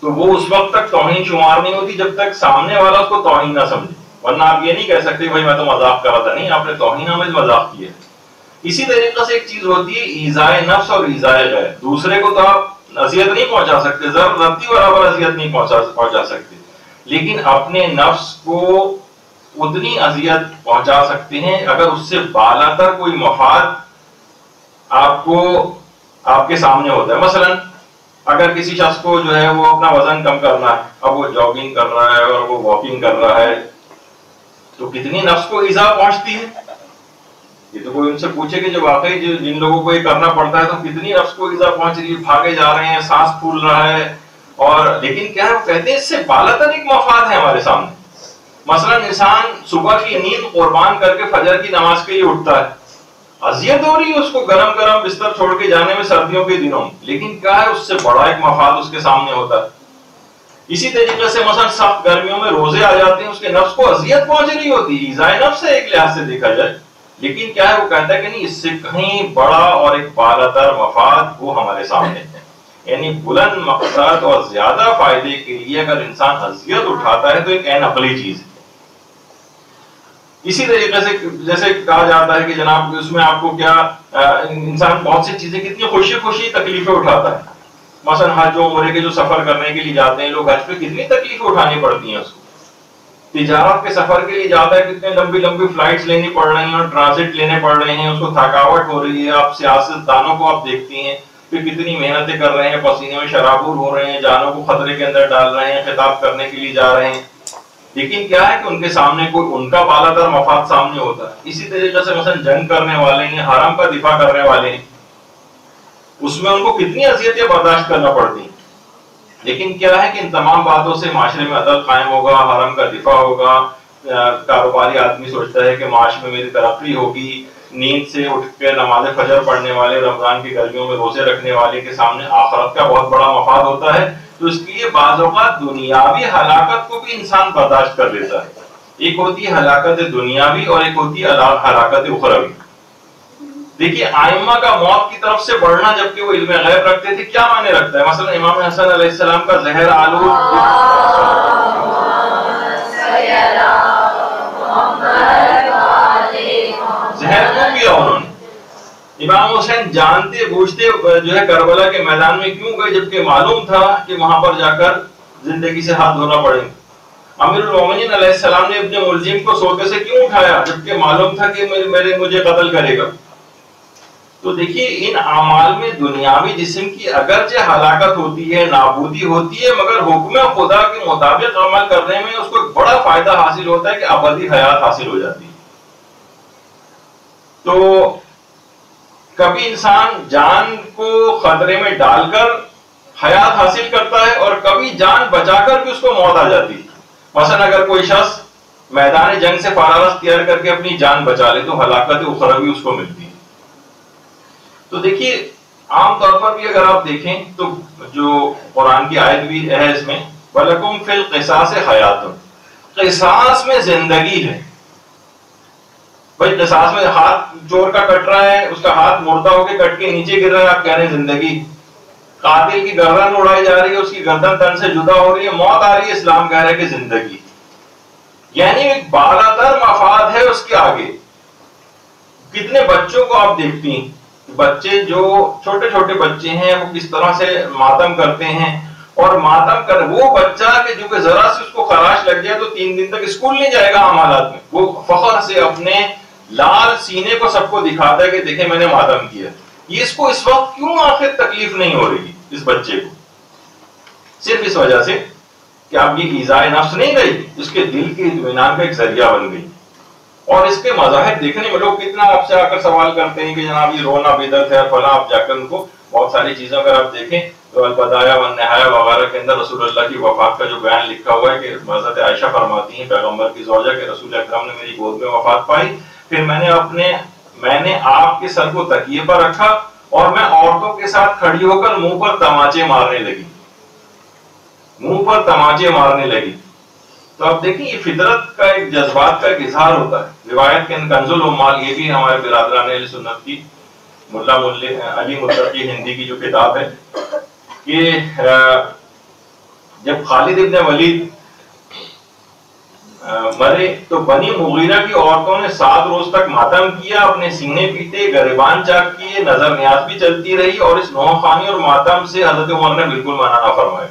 B: تو وہ اس وقت تک توہین شمار نہیں ہوتی جب تک سامنے والا اس کو توہین نہ سمجھے. ورنہ آپ یہ نہیں کہہ سکتے بھائی میں تو مذاق کر رہا تھا، نہیں، آپ نے توہین آمیز مذاق کیا. اسی طریقے سے ایک چیز ہوتی ہے ایذائے نفس اور ایذائے غیر. دوسرے کو تو آپ اذیت نہیں پہنچا سکتے، ضرورتی برابر اذیت نہیں پہنچا سکتے، لیکن اپنے نفس کو اتنی اذیت پہنچا سکتے ہیں اگر اس سے بالاتر کوئی مفاد آپ کے سامنے ہوتا ہے. مثلا اگر کسی شخص کو جو ہے وہ اپنا وزن کم کرنا ہے، اب وہ جاگنگ کر رہا ہے اور وہ واکنگ کر رہا ہے، تو کتنی نفس کو ایذا پہنچتی ہے. یہ تو کوئی ان سے پوچھے کہ جو واقعی جن لوگوں کو یہ کرنا پڑتا ہے تو کتنی نفس کو ایذا پہنچ رہی ہے، بھاگے جا رہے ہیں، سانس پھول رہا ہے. اور لیکن کیا ہے، وہ کہتے ہیں اس سے بالاتر ایک مفاد ہے ہمارے سامنے. مثلا انسان صبح کی نیند قربان کر کے فجر کی نماز کے لیے اٹھتا ہے، اذیت ہو رہی ہے اس کو گرم گرم بستر چھوڑ کے جانے میں سردیوں کے دنوں میں، لیکن کیا ہے اس سے بڑا ایک مفاد اس کے سامنے ہوتا ہے. اسی طریقے سے مثلا سخت گرمیوں میں روزے آ جاتے ہیں، اس کے نفس کو اذیت پہنچ رہی ہوتی ہے، ایذائے نفس ہے ایک لحاظ سے دیکھا جائے، لیکن کیا ہے وہ کہتا ہے کہ نہیں، اس سے کہیں بڑا اور ایک بالاتر مفاد وہ ہمارے سامنے ہے. یعنی بلند مقصد اور زیادہ فائدے کے لیے اگر انسان اذیت اٹھاتا ہے تو ایک عین عقلی چیز ہے. اسی طریقے سے جیسے کہا جاتا ہے کہ جناب اس میں آپ کو کیا، انسان بہت سی چیزیں کتنی خوشی خوشی تکلیفیں اٹھاتا ہے. مثلا حج و عمرے کے جو سفر کرنے کے لیے جاتے ہیں لوگ، حج پہ کتنی تکلیف اٹھانی پڑتی ہیں اس کو، تجارت کے سفر کے لیے جاتا ہے کتنے لمبی لمبی فلائٹس لینی پڑ رہی ہیں اور ٹرانزٹ لینے پڑ رہے ہیں، اس کو تھکاوٹ ہو رہی ہے. آپ سیاست دانوں کو آپ دیکھتی ہیں کہ کتنی محنتیں کر رہے ہیں، پسینے میں شرابور ہو رہے ہیں، جانوں کو خطرے کے اندر ڈال رہے ہیں، خطاب کرنے کے لیے جا رہے ہیں، لیکن کیا ہے کہ ان کے سامنے کوئی ان کا بالا تر مفاد سامنے ہوتا ہے. اسی طریقے سے مثلا جنگ کرنے والے ہیں، حرم کا دفاع کرنے والے ہیں، اس میں ان کو کتنی اذیتیں برداشت کرنا پڑتی ہیں، لیکن کیا ہے کہ ان تمام باتوں سے معاشرے میں عدل قائم ہوگا، حرم کا دفاع ہوگا. کاروباری آدمی سوچتا ہے کہ معاش میں میری ترقی ہوگی. نیند سے اٹھ کے نماز فجر پڑھنے والے، رمضان کی گرمیوں میں روزے رکھنے والے کے سامنے آخرت کا بہت بڑا مفاد ہوتا ہے. تو اس کے لیے بعض اوقات دنیاوی ہلاکت کو بھی انسان برداشت کر لیتا ہے. ایک ہوتی ہے ہلاکت دنیاوی اور ایک ہوتی ہے ہلاکت اخروی. دیکھیے ائمہ کا موت کی طرف سے بڑھنا جبکہ وہ علم غیب رکھتے تھے کیا معنی رکھتا ہے. مثلا امام حسن علیہ السلام کا زہر آلود زہر کیوں کیا انہوں نے؟ امام حسین جانتے بوجھتے جو ہے کربلا کے میدان میں کیوں گئے جبکہ معلوم تھا کہ وہاں پر جا کر زندگی سے ہاتھ دھونا پڑے گا. امیر المومنین علیہ السلام نے ابن ملجم کو سوتے سے کیوں اٹھایا جبکہ معلوم تھا کہ مجھے قتل کرے گا. تو دیکھیے ان اعمال میں دنیاوی جسم کی اگرچہ ہلاکت ہوتی ہے، نابودی ہوتی ہے، مگر حکم خدا کے مطابق عمل کرنے میں اس کو ایک بڑا فائدہ حاصل ہوتا ہے کہ ابدی حیات حاصل ہو جاتی ہے. تو کبھی انسان جان کو خطرے میں ڈال کر حیات حاصل کرتا ہے اور کبھی جان بچا کر بھی اس کو موت آ جاتی ہے. مثلا اگر کوئی شخص میدان جنگ سے فرار اختیار کر کے اپنی جان بچا لے تو ہلاکت اخروی اس کو ملتی ہے. تو دیکھیے عام طور پر بھی اگر آپ دیکھیں تو جو قرآن کی آیت بھی ہے اس میں وَلَكُمْ فِي الْقِصَاصِ حَيَاتٌ، قصاص میں زندگی ہے. بھائی قصاص میں ہاتھ چور کا کٹ رہا ہے، اس کا ہاتھ مردہ ہو کے کٹ کے نیچے گر رہا ہے، آپ کہہ رہے ہیں زندگی. قاتل کی گردن اڑائی جا رہی ہے، اس کی گردن تن سے جدا ہو رہی ہے، موت آ رہی ہے، اسلام کہہ رہا ہے کہ زندگی. یعنی ایک بالاتر مفاد ہے اس کے آگے. کتنے بچوں کو آپ دیکھتی ہیں، بچے جو چھوٹے چھوٹے بچے ہیں وہ کس طرح سے ماتم کرتے ہیں، اور ماتم کر وہ بچہ کہ جو کہ ذرا سے اس کو خراش لگ جائے تو 3 دن تک اسکول نہیں جائے گا. عام حالات میں وہ فخر سے اپنے لال سینے کو سب کو دکھاتا ہے کہ دیکھیں میں نے ماتم کیا. یہ اس کو اس وقت کیوں آخر تکلیف نہیں ہو رہی اس بچے کو؟ صرف اس وجہ سے کہ اب یہ ایذائے نفس نہیں رہی، اس کے دل کے اطمینان کا ایک ذریعہ بن گئی. اور اس کے مظاہر دیکھنے میں لوگ کتنا آپ سے آ کر سوال کرتے ہیں کہ جناب یہ رونا بدعت ہے فلاں. آپ جا کر ان کو بہت ساری چیزیں اگر آپ دیکھیں تو البدایہ والنہایہ وغیرہ کے اندر رسول اللہ کی وفات کا جو بیان لکھا ہوا ہے کہ حضرت عائشہ فرماتی ہیں پیغمبر کی زوجہ کہ رسول اکرم نے میری گود میں وفات پائی، پھر میں نے آپ کے سر کو تکیے پر رکھا اور میں عورتوں کے ساتھ کھڑی ہو کر منہ پر تماچے مارنے لگی. تو اب دیکھیں یہ فطرت کا ایک جذبات کا ایک اظہار ہوتا ہے. روایت کے کنز العمال یہ بھی ہمارے برادران اہل سنت کی ملا علی متقی ہندی کی جو کتاب ہے کہ جب خالد ابن ولید مرے تو بنی مغیرہ کی عورتوں نے 7 روز تک ماتم کیا، اپنے سینے پیٹے، گریبان چاک کیے، نظر نیاز بھی چلتی رہی، اور اس نوح خوانی اور ماتم سے حضرت عمر نے بالکل منع نہ فرمایا.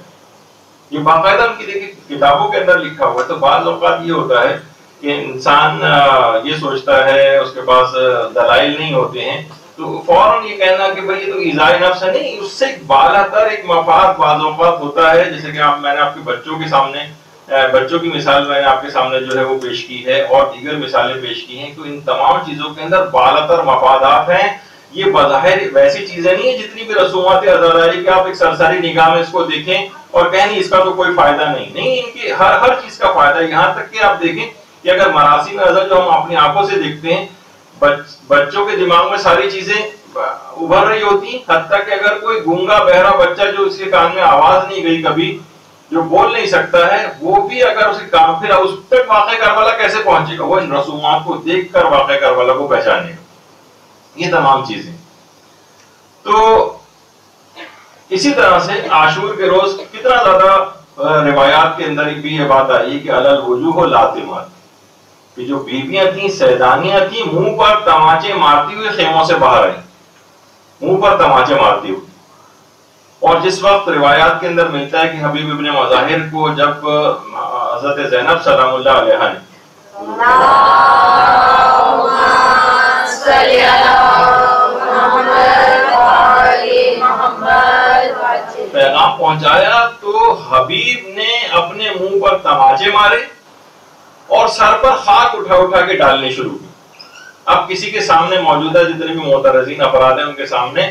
B: یہ باقاعدہ ان کی دیکھیے کتابوں کے اندر لکھا ہوا ہے. تو بعض اوقات یہ ہوتا ہے کہ انسان یہ سوچتا ہے، اس کے پاس دلائل نہیں ہوتے ہیں تو فوراً یہ کہنا کہ بھئی یہ تو ایذائے نفس ہے. نہیں، اس سے ایک بالاتر ایک مفاد بعض اوقات ہوتا ہے. جیسے کہ میں نے آپ کے بچوں کی مثال میں نے آپ کے سامنے جو ہے وہ پیش کی ہے اور دیگر مثالیں پیش کی ہیں. تو ان تمام چیزوں کے اندر بالاتر مفادات ہیں. یہ بظاہر ویسی چیزیں نہیں ہیں جتنی بھی رسومات عزاداری کہ آپ ایک سرسری نگاہ میں اس کو دیکھیں اور کہیں نہیں اس کا تو کوئی فائدہ نہیں. ان کی ہر چیز کا فائدہ ہے. یہاں تک کہ آپ دیکھیں کہ اگر مراسم نظر جو ہم اپنی آنکھوں سے دیکھتے ہیں، بچوں کے دماغ میں ساری چیزیں ابھر رہی ہوتی ہیں، حتیٰ کہ اگر کوئی گونگا بہرا بچہ جو اس کے کان میں آواز نہیں گئی کبھی، جو بول نہیں سکتا ہے، وہ بھی اگر اس کے کام پھر اس تک واقع کربلا کیسے پہنچے گا؟ وہ ان رسومات کو دیکھ کر واقع کربلا کو پہچانے گا. یہ تمام چیزیں. تو اسی طرح سے عاشور کے روز کتنا زیادہ روایات کے اندر بھی یہ بات آئی کہ علی الوجوہ لاتمات، کہ جو بیویاں تھیں سیدانیاں تھیں منہ پر تماچے مارتی ہوئے خیموں سے باہر آئیں، منہ پر تماچے مارتی ہوئی. اور جس وقت روایات کے اندر ملتا ہے کہ حبیب ابن مظاہر کو جب حضرت زینب سلام اللہ علیہا نے پیغام پہنچایا تو حبیب نے اپنے منہ پر تماچے مارے اور سر پر خاک اٹھا اٹھا کے ڈالنے شروع کی. اب کسی کے سامنے موجودہ جتنے بھی معترضین افراد ہیں ان کے سامنے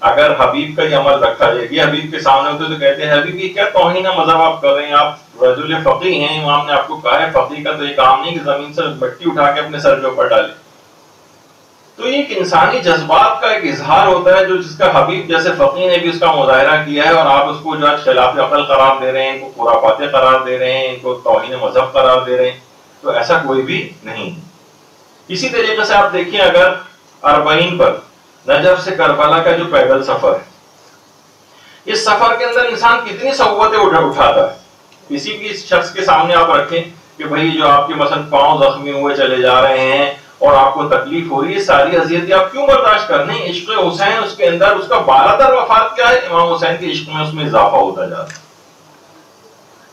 B: اگر حبیب کا یہ عمل رکھا جائے گی، حبیب کے سامنے ہوتے تو کہتے ہیں حبیب یہ کیا توہین مذہب آپ کر رہے ہیں، آپ رجل فقیہ ہیں، امام نے آپ کو کہا ہے فقیہ کا تو یہ کام نہیں کہ زمین سے مٹی اٹھا کے اپنے سر کے اوپر ڈالے. تو یہ ایک انسانی جذبات کا ایک اظہار ہوتا ہے جو جس کا حبیب جیسے فقیہ نے بھی اس کا مظاہرہ کیا ہے، اور آپ اس کو جو ہے خلاف عقل قرار دے رہے ہیں، ان کو خرافات قرار دے رہے ہیں، ان کو توہین مذہب قرار دے رہے ہیں. تو ایسا کوئی بھی نہیں. اسی طریقے سے آپ دیکھیں اگر اربعین پر نجف سے کربلا کا جو پیدل سفر ہے، اس سفر کے اندر انسان کتنی صعوبتیں اٹھاتا ہے. کسی بھی شخص کے سامنے آپ رکھیں کہ بھائی جو آپ کے مثلا پاؤں زخمی ہوئے چلے جا رہے ہیں اور آپ کو تکلیف ہو رہی ہے، ساری اذیتیں آپ کیوں برداشت کر رہے ہیں؟ عشق حسین اس کے اندر اس کا بالاتر مفاد کیا ہے؟ امام حسین کے عشق میں اس میں اضافہ ہوتا جاتا ہے.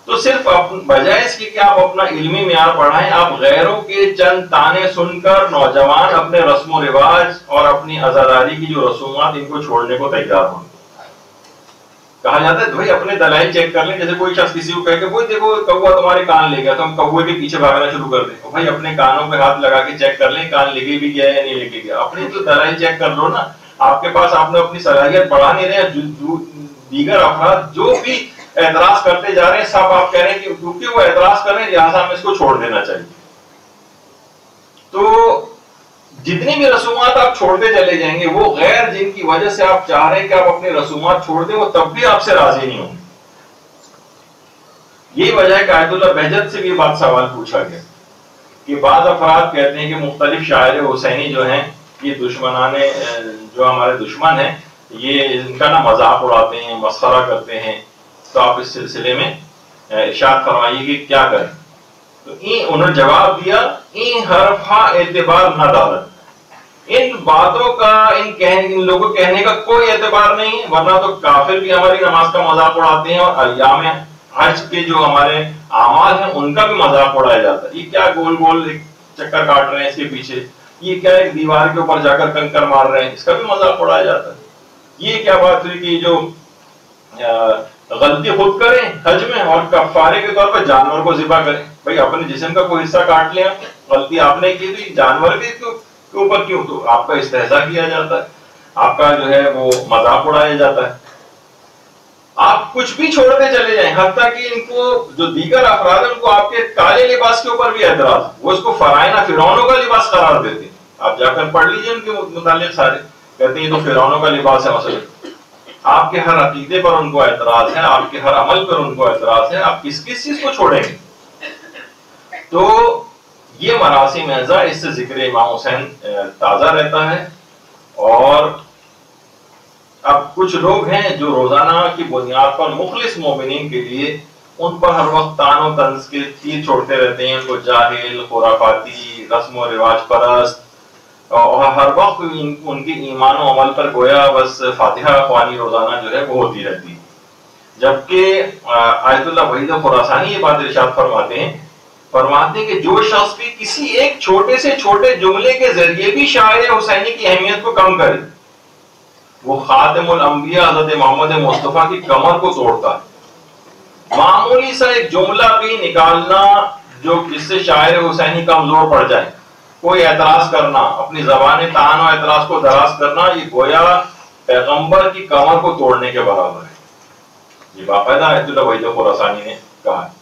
B: تو صرف بجائے اس کی کہ آپ اپنا علمی معیار پڑھائیں، آپ غیروں کے چند تانے سن کر نوجوان اپنے رسم و رواج اور اپنی عزاداری کی جو رسومات ان کو چھوڑنے کو تیار ہوں. کہا جاتا ہے بھائی اپنے دلائل چیک کر لیں. جیسے کوئی شخص کسی کو کہے کہ بھائی دیکھو کوا تمہارے کان لے گیا تو ہم کوے کے پیچھے بھاگنا شروع کر دیں. بھائی اپنے کانوں پہ ہاتھ لگا کے چیک کر لیں کان لے کے بھی گیا یا نہیں لے کے گیا. اپنی تو دلائل چیک کر لو نا. آپ کے پاس آپ نے اپنی صلاحیت بڑھا نہیں رہے. دیگر افراد جو بھی اعتراض کرتے جا رہے ہیں سب آپ کہہ رہے ہیں کہ کیونکہ وہ اعتراض کر رہے ہیں لہٰذا ہمیں اس کو چھوڑ دینا چاہیے. تو جتنی بھی رسومات آپ چھوڑتے چلے جائیں گے وہ غیر جن کی وجہ سے آپ چاہ رہے ہیں کہ آپ اپنی رسومات چھوڑ دیں وہ تب بھی آپ سے راضی نہیں ہوں گے. یہی وجہ ہے کہ آیت اللہ بہجت سے بھی بات سوال پوچھا گیا کہ بعض افراد کہتے ہیں کہ مختلف شاعر حسینی جو ہیں یہ دشمنان جو ہمارے دشمن ہیں یہ ان کا نا مذاق اڑاتے ہیں، مسخرہ کرتے ہیں. تو آپ اس سلسلے میں ارشاد فرمائیے کہ کیا کریں. تو انہوں نے جواب دیا این حرفہ اعتبار نہ دارت. ان باتوں کا ان لوگوں کہنے کا کوئی اعتبار نہیں، ورنہ تو کافر بھی ہماری نماز کا مذاق اڑاتے ہیں اور ایام حج کے جو ہمارے اعمال ہیں ان کا بھی مذاق اڑایا جاتا ہے. یہ کیا گول گول چکر کاٹ رہے ہیں اس کے پیچھے، یہ کیا ایک دیوار کے اوپر جا کر کنکر مار رہے ہیں، اس کا بھی مذاق اڑایا جاتا ہے. یہ کیا بات ہوئی کہ جو غلطی خود کریں حج میں اور کفارے کے طور پر جانور کو ذبح کریں. بھائی اپنے جسم کا کوئی حصہ کاٹ لیا، غلطی آپ نے کی تھی، جانور کے اوپر کیوں؟ تو آپ کا استہزاء کیا جاتا ہے، آپ کا جو ہے وہ مذاق اڑایا جاتا ہے. آپ کچھ بھی چھوڑتے چلے جائیں، حتیٰ کہ ان کو جو دیگر افراد ہیں ان کو آپ کے کالے لباس کے اوپر بھی اعتراض، وہ اس کو فرعونہ فرعونوں کا لباس قرار دیتے ہیں. آپ جا کر پڑھ لیجیے ان کے متعلق سارے، کہتے ہیں یہ تو فرعونوں کا لباس ہے. مثلا آپ کے ہر عقیدے پر ان کو اعتراض ہے، آپ کے ہر عمل پر ان کو اعتراض ہے، آپ کس کس چیز کو چھوڑیں گے؟ تو یہ مراسم اعزا اس سے ذکر امام حسین تازہ رہتا ہے. اور اب کچھ لوگ ہیں جو روزانہ کی بنیاد پر مخلص مومنین کے لیے ان پر ہر وقت تان و طنز کے تیر چھوڑتے رہتے ہیں، ان کو جاہل، خرافاتی، رسم و رواج پرست، اور ہر وقت ان کی ایمان و عمل پر گویا بس فاتحہ خوانی روزانہ جو ہے وہ ہوتی رہتی ہے. جبکہ آیت اللہ وحید خراسانی یہ بات ارشاد فرماتے ہیں کہ جو شخص بھی کسی ایک چھوٹے سے چھوٹے جملے کے ذریعے بھی شاعر حسینی کی اہمیت کو کم کرے وہ خاتم الانبیاء حضرت محمد مصطفیٰ کی کمر کو توڑتا ہے. معمولی سا ایک جملہ بھی نکالنا جو جس سے شاعر حسینی کمزور پڑ جائے، کوئی اعتراض کرنا، اپنی زبان طعن و اعتراض کو دراز کرنا، یہ گویا پیغمبر کی کمر کو توڑنے کے برابر ہے. یہ باقاعدہ آیت اللہ وحید خراسانی نے کہا ہے.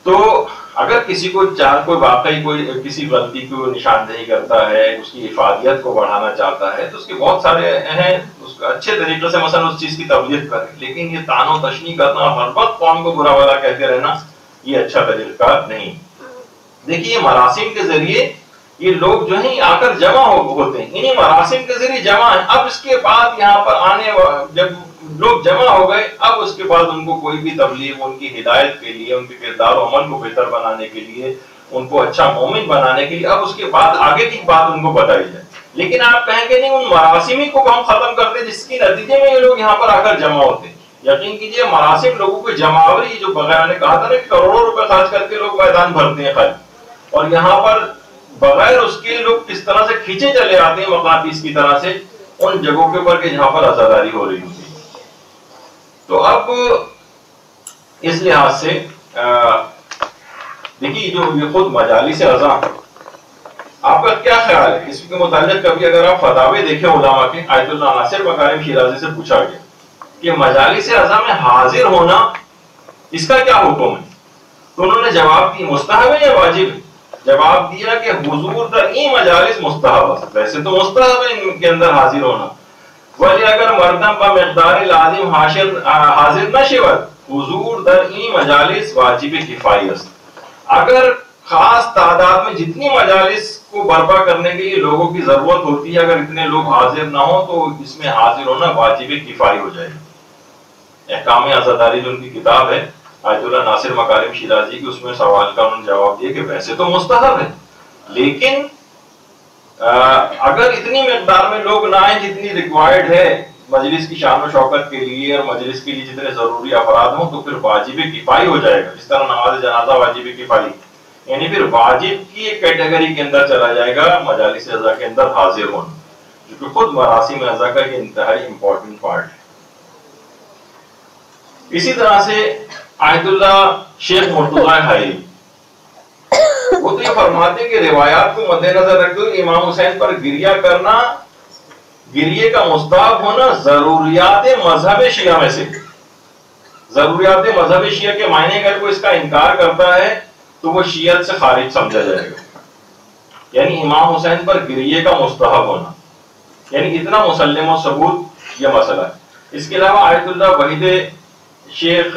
B: تو اگر کسی کو کوئی واقعی کوئی کسی غلطی کو نشاندہی کرتا ہے، اس کی افادیت کو بڑھانا چاہتا ہے تو اس کے بہت سارے ہیں، اس کو اچھے طریقے سے مثلا اس چیز کی تبلیغ کرے. لیکن یہ طعن و تشنیع کرنا، ہر وقت قوم کو برا بھلا کہتے رہنا، یہ اچھا طریقہ نہیں. دیکھیے یہ مراسم کے ذریعے یہ لوگ جو ہیں آ کر جمع ہوتے ہیں، انہیں مراسم کے ذریعے جمع ہیں. اب اس کے بعد یہاں پر آنے جب لوگ جمع ہو گئے، اب اس کے بعد ان کو کوئی بھی تبلیغ ان کی ہدایت کے لیے، ان کے کردار و عمل کو بہتر بنانے کے لیے، ان کو اچھا مومن بنانے کے لیے اب اس کے بعد آگے کی بات ان کو بتائی جائے. لیکن آپ کہیں گے نہیں ان مراسمی کو ہم ختم کرتے جس کے نتیجے میں یہ لوگ یہاں پر آ کر جمع ہوتے ہیں. یقین کیجیے مراسم لوگوں کی جماوری جو بغیر نے کہا تھا نا کروڑوں روپے خرچ کر کے لوگ میدان بھرتے ہیں خالی, اور یہاں پر بغیر اس کے لوگ کس طرح سے کھینچے چلے آتے ہیں مقناطیس کی طرح سے ان جگہوں کے اوپر کہ جہاں پر عزاداری ہو رہی ہوتی ہے. تو اب اس لحاظ سے دیکھیے جو یہ خود مجالس عزا, آپ کا کیا خیال ہے اس کے متعلق؟ کبھی اگر آپ فتاوی دیکھیں علماء کے, آیت اللہ ناصر مکارم شیرازی سے پوچھا گیا کہ مجالس عزا میں حاضر ہونا اس کا کیا حکم ہے, تو انہوں نے جواب دی مستحب ہے یا واجب ہے؟ جواب دیا کہ حضور در این مجالس مستحب ہے, ویسے تو مستحب ہے ان کے اندر حاضر ہونا, ولی اگر مردم با مقدار لازم حاضر نشود حضور در این مجالس واجب کفایی است. اگر خاص تعداد میں جتنی مجالس کو برپا کرنے کے لیے لوگوں کی ضرورت ہوتی ہے, اگر اتنے لوگ حاضر نہ ہوں تو اس میں حاضر ہونا واجب کفایی ہو جائے گا. احکام عزاداری جو ان کی کتاب ہے آیت اللہ ناصر مکارم شیرازی کی, اس میں سوال کا انہوں نے جواب دیا کہ ویسے تو مستحب ہے, لیکن اگر اتنی مقدار میں لوگ نہ آئیں جتنی ریکوائرڈ ہے مجلس کی شان و شوکت کے لیے اور مجلس کے لیے جتنے ضروری افراد ہوں تو پھر واجب کفایی ہو جائے گا. جس طرح نماز جنازہ واجب کفایی, یعنی پھر واجب کی ایک کیٹیگری کے اندر چلا جائے گا مجالس عزا کے اندر حاضر ہونا, جو کہ خود مراسم عزا کا یہ انتہائی امپورٹنٹ پارٹ ہے. اسی طرح سے آیت اللہ شیخ مرتضی حائری, وہ تو یہ فرماتے کہ روایات کو مد نظر رکھتے ہوئے امام حسین پر گریہ کرنا, گریے کا مستحب ہونا ضروریات مذہب شیعہ میں سے. ضروریات مذہب شیعہ کے معنی اگر کوئی اس کا انکار کرتا ہے تو وہ شیعت سے خارج سمجھا جائے گا. یعنی امام حسین پر گریے کا مستحب ہونا, یعنی اتنا مسلم و ثبوت یہ مسئلہ ہے. اس کے علاوہ آیت اللہ وحید شیخ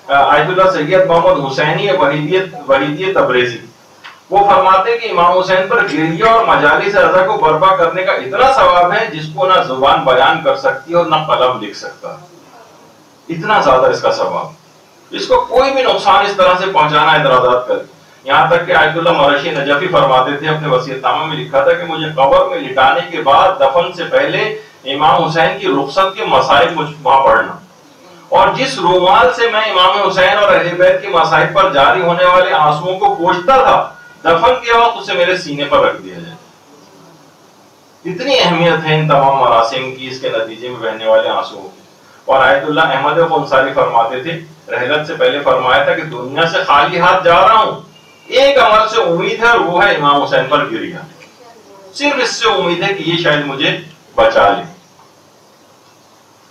B: آیت اللہ سید محمد حسینی وحیدی تبریزی, وہ فرماتے ہیں کہ امام حسین پر گریہ اور مجالس عزا کو برپا کرنے کا اتنا ثواب ہے جس کو نہ زبان بیان کر سکتی ہے اور نہ قلم لکھ سکتا, اتنا زیادہ اس کا ثواب. اس کو کوئی بھی نقصان اس طرح سے پہنچانا اعتراضات کر, یہاں تک کہ آیت اللہ مرشی نجفی فرماتے تھے اپنے وصیت نامہ میں لکھا تھا کہ مجھے قبر میں لٹانے کے بعد دفن سے پہلے امام حسین کی رخصت کے مصائب وہاں پڑھنا, اور جس رومال سے میں امام حسین اور اہل بیت کے مصائب پر جاری ہونے والے آنسوؤں کو پوچھتا تھا دفن کے وقت اسے میرے سینے پر رکھ دیا جائے. اتنی اہمیت ہے ان تمام مراسم کی, اس کے نتیجے میں بہنے والے آنسوؤں کی. اور آیت اللہ احمد خنساری فرماتے تھے, رحلت سے پہلے فرمایا تھا کہ دنیا سے خالی ہاتھ جا رہا ہوں, ایک عمل سے امید ہے اور وہ ہے امام حسین پر گریہ. صرف اس سے امید ہے کہ یہ شاید مجھے بچا لے.